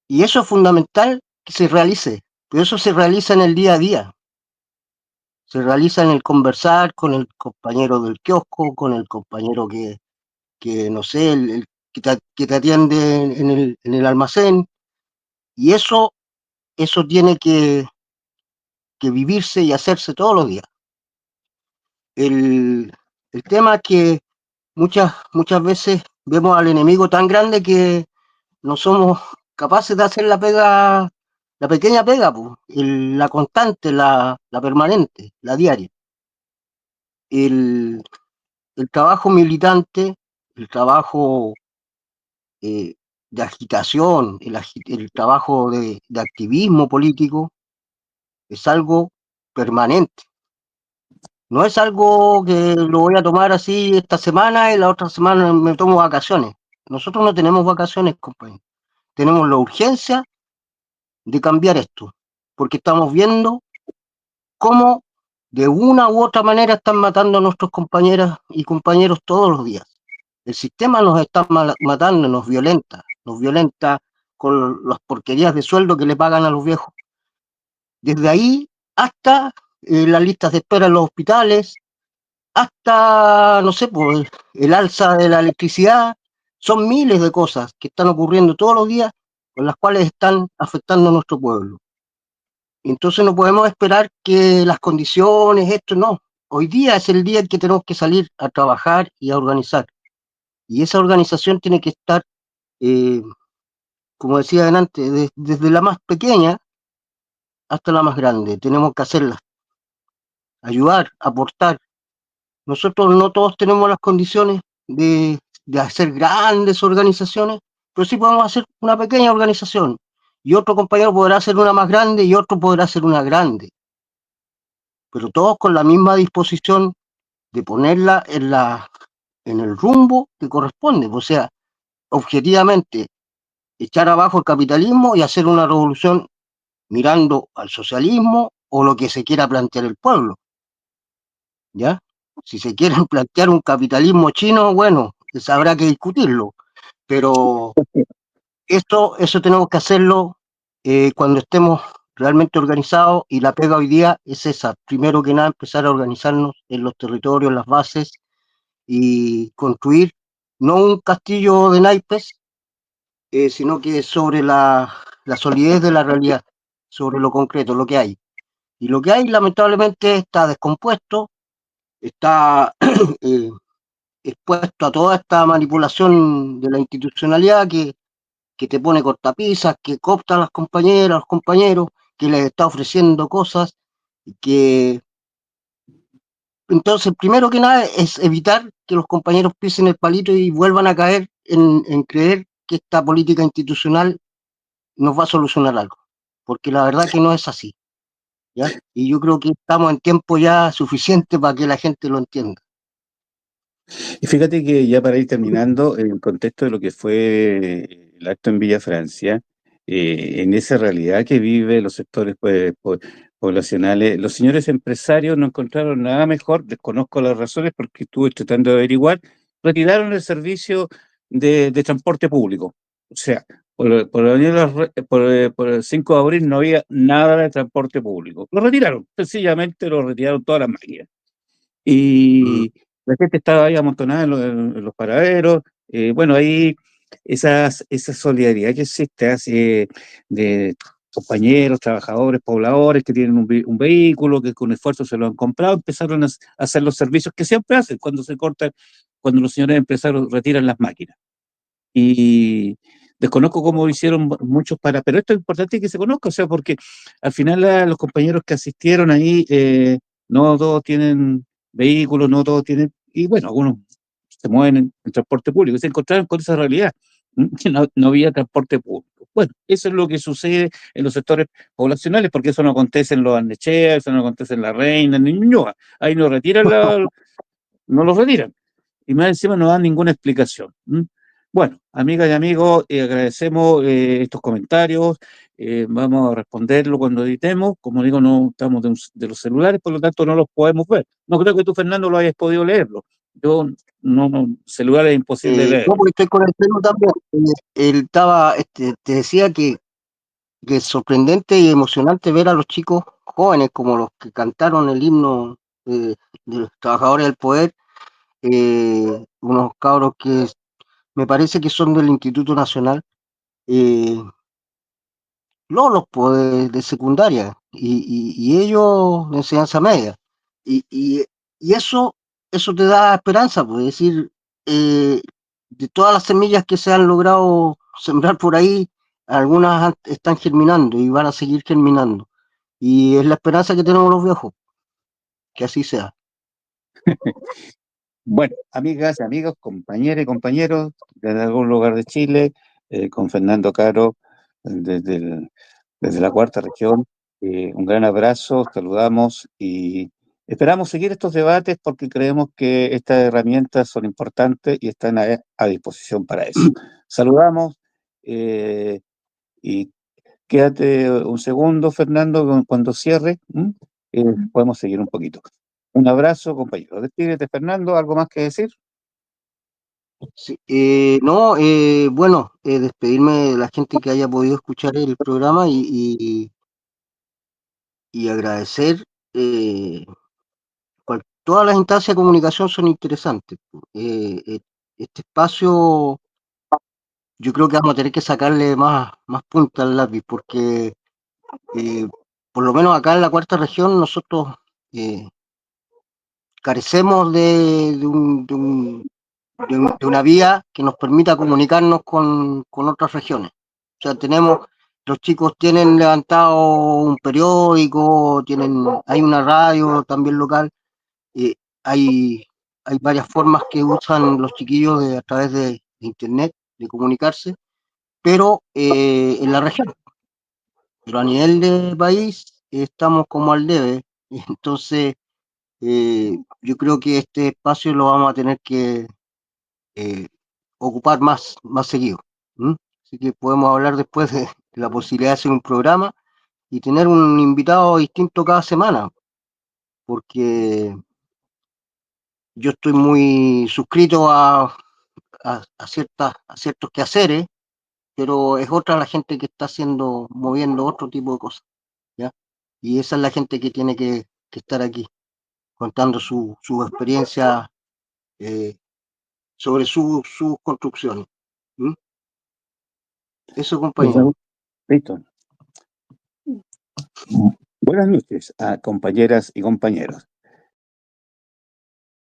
Y eso es fundamental que se realice, pero eso se realiza en el día a día. Se realiza en el conversar con el compañero del kiosco, con el compañero que no sé, que te atiende en el almacén. Y eso tiene que vivirse y hacerse todos los días. El tema es que muchas veces vemos al enemigo tan grande que no somos capaces de hacer la pega, la pequeña pega, pues, la constante, la permanente, la diaria. El, el trabajo militante, el trabajo de agitación, el trabajo de activismo político es algo permanente. No es algo que lo voy a tomar así esta semana y la otra semana me tomo vacaciones. Nosotros no tenemos vacaciones, compañeros. Tenemos la urgencia de cambiar esto, porque estamos viendo cómo de una u otra manera están matando a nuestros compañeras y compañeros todos los días. El sistema nos está matando, nos violenta con las porquerías de sueldo que le pagan a los viejos. Desde ahí hasta las listas de espera en los hospitales, hasta, no sé, pues, el alza de la electricidad. Son miles de cosas que están ocurriendo todos los días con las cuales están afectando a nuestro pueblo. Entonces no podemos esperar que las condiciones, esto no. Hoy día es el día en que tenemos que salir a trabajar y a organizar. Y esa organización tiene que estar, como decía antes, desde la más pequeña hasta la más grande. Tenemos que hacerla, ayudar, aportar. Nosotros no todos tenemos las condiciones de hacer grandes organizaciones, pero sí podemos hacer una pequeña organización. Y otro compañero podrá hacer una más grande y otro podrá hacer una grande. Pero todos con la misma disposición de ponerla en el rumbo que corresponde. O sea, objetivamente, echar abajo el capitalismo y hacer una revolución mirando al socialismo o lo que se quiera plantear el pueblo. ¿Ya? Si se quiere plantear un capitalismo chino, bueno, habrá que discutirlo, pero eso tenemos que hacerlo cuando estemos realmente organizados, y la pega hoy día es esa. Primero que nada, empezar a organizarnos en los territorios, en las bases, y construir no un castillo de naipes, sino que sobre la solidez de la realidad, sobre lo concreto, lo que hay. Y lo que hay, lamentablemente, está descompuesto, está expuesto a toda esta manipulación de la institucionalidad que te pone cortapisas, que coopta a las compañeras, a los compañeros, que les está ofreciendo cosas, que entonces, primero que nada, es evitar que los compañeros pisen el palito y vuelvan a caer en creer que esta política institucional nos va a solucionar algo, porque la verdad que no es así, ¿ya? Y yo creo que estamos en tiempo ya suficiente para que la gente lo entienda. Y fíjate que ya para ir terminando, en el contexto de lo que fue el acto en Villa Francia, en esa realidad que viven los sectores pues, poblacionales. Los señores empresarios no encontraron nada mejor, desconozco las razones porque estuve tratando de averiguar, retiraron el servicio de transporte público. O sea, por el 5 de abril no había nada de transporte público. Lo retiraron, sencillamente lo retiraron todas las máquinas. Y la gente estaba ahí amontonada en los paraderos. Bueno, ahí esa solidaridad que existe así, de compañeros, trabajadores, pobladores que tienen un vehículo, que con esfuerzo se lo han comprado, empezaron a hacer los servicios que siempre hacen cuando se cortan, cuando los señores empresarios retiran las máquinas. Y desconozco cómo hicieron muchos pero esto es importante que se conozca, o sea, porque al final los compañeros que asistieron ahí, no todos tienen vehículos, no todos tienen, y bueno, algunos se mueven en transporte público, y se encontraron con esa realidad, que no había transporte público. Bueno, eso es lo que sucede en los sectores poblacionales, porque eso no acontece en los Arnechea, eso no acontece en La Reina, en Ñuñoa, ahí no retiran no los retiran y más encima no dan ninguna explicación. Bueno, amigas y amigos, agradecemos estos comentarios, vamos a responderlo cuando editemos, como digo, no estamos de los celulares, por lo tanto no los podemos ver. No creo que tú, Fernando, lo hayas podido leerlo. Yo, celular es imposible leerlo. No, porque estoy con el pelo también. Él estaba, te decía que es sorprendente y emocionante ver a los chicos jóvenes como los que cantaron el himno de los trabajadores del poder, unos cabros que me parece que son del Instituto Nacional, los de secundaria y ellos de enseñanza media. Y eso te da esperanza, pues, es decir, de todas las semillas que se han logrado sembrar por ahí, algunas están germinando y van a seguir germinando. Y es la esperanza que tenemos los viejos, que así sea. Bueno, amigas, amigos, compañeras y compañeros desde algún lugar de Chile, con Fernando Caro desde la cuarta región, un gran abrazo, saludamos y esperamos seguir estos debates porque creemos que estas herramientas son importantes y están a disposición para eso. Saludamos y quédate un segundo, Fernando, cuando cierre, podemos seguir un poquito. Un abrazo, compañero. Despídete, Fernando, ¿algo más que decir? Sí, no, bueno, despedirme de la gente que haya podido escuchar el programa y agradecer. Todas las instancias de comunicación son interesantes. Este espacio, yo creo que vamos a tener que sacarle más punta al lápiz, porque por lo menos acá en la cuarta región nosotros carecemos de una vía que nos permita comunicarnos con otras regiones. O sea, los chicos tienen levantado un periódico, hay una radio también local, hay varias formas que usan los chiquillos a través de internet de comunicarse, pero en la región. Pero a nivel de país estamos como al debe. Entonces, yo creo que este espacio lo vamos a tener que ocupar más seguido. Así que podemos hablar después de la posibilidad de hacer un programa y tener un invitado distinto cada semana, porque yo estoy muy suscrito a ciertos quehaceres, pero es otra la gente que está moviendo otro tipo de cosas, ¿ya? Y esa es la gente que tiene que estar aquí, contando su experiencia sobre sus construcciones. Eso, compañero. Listo. Buenas noches a compañeras y compañeros.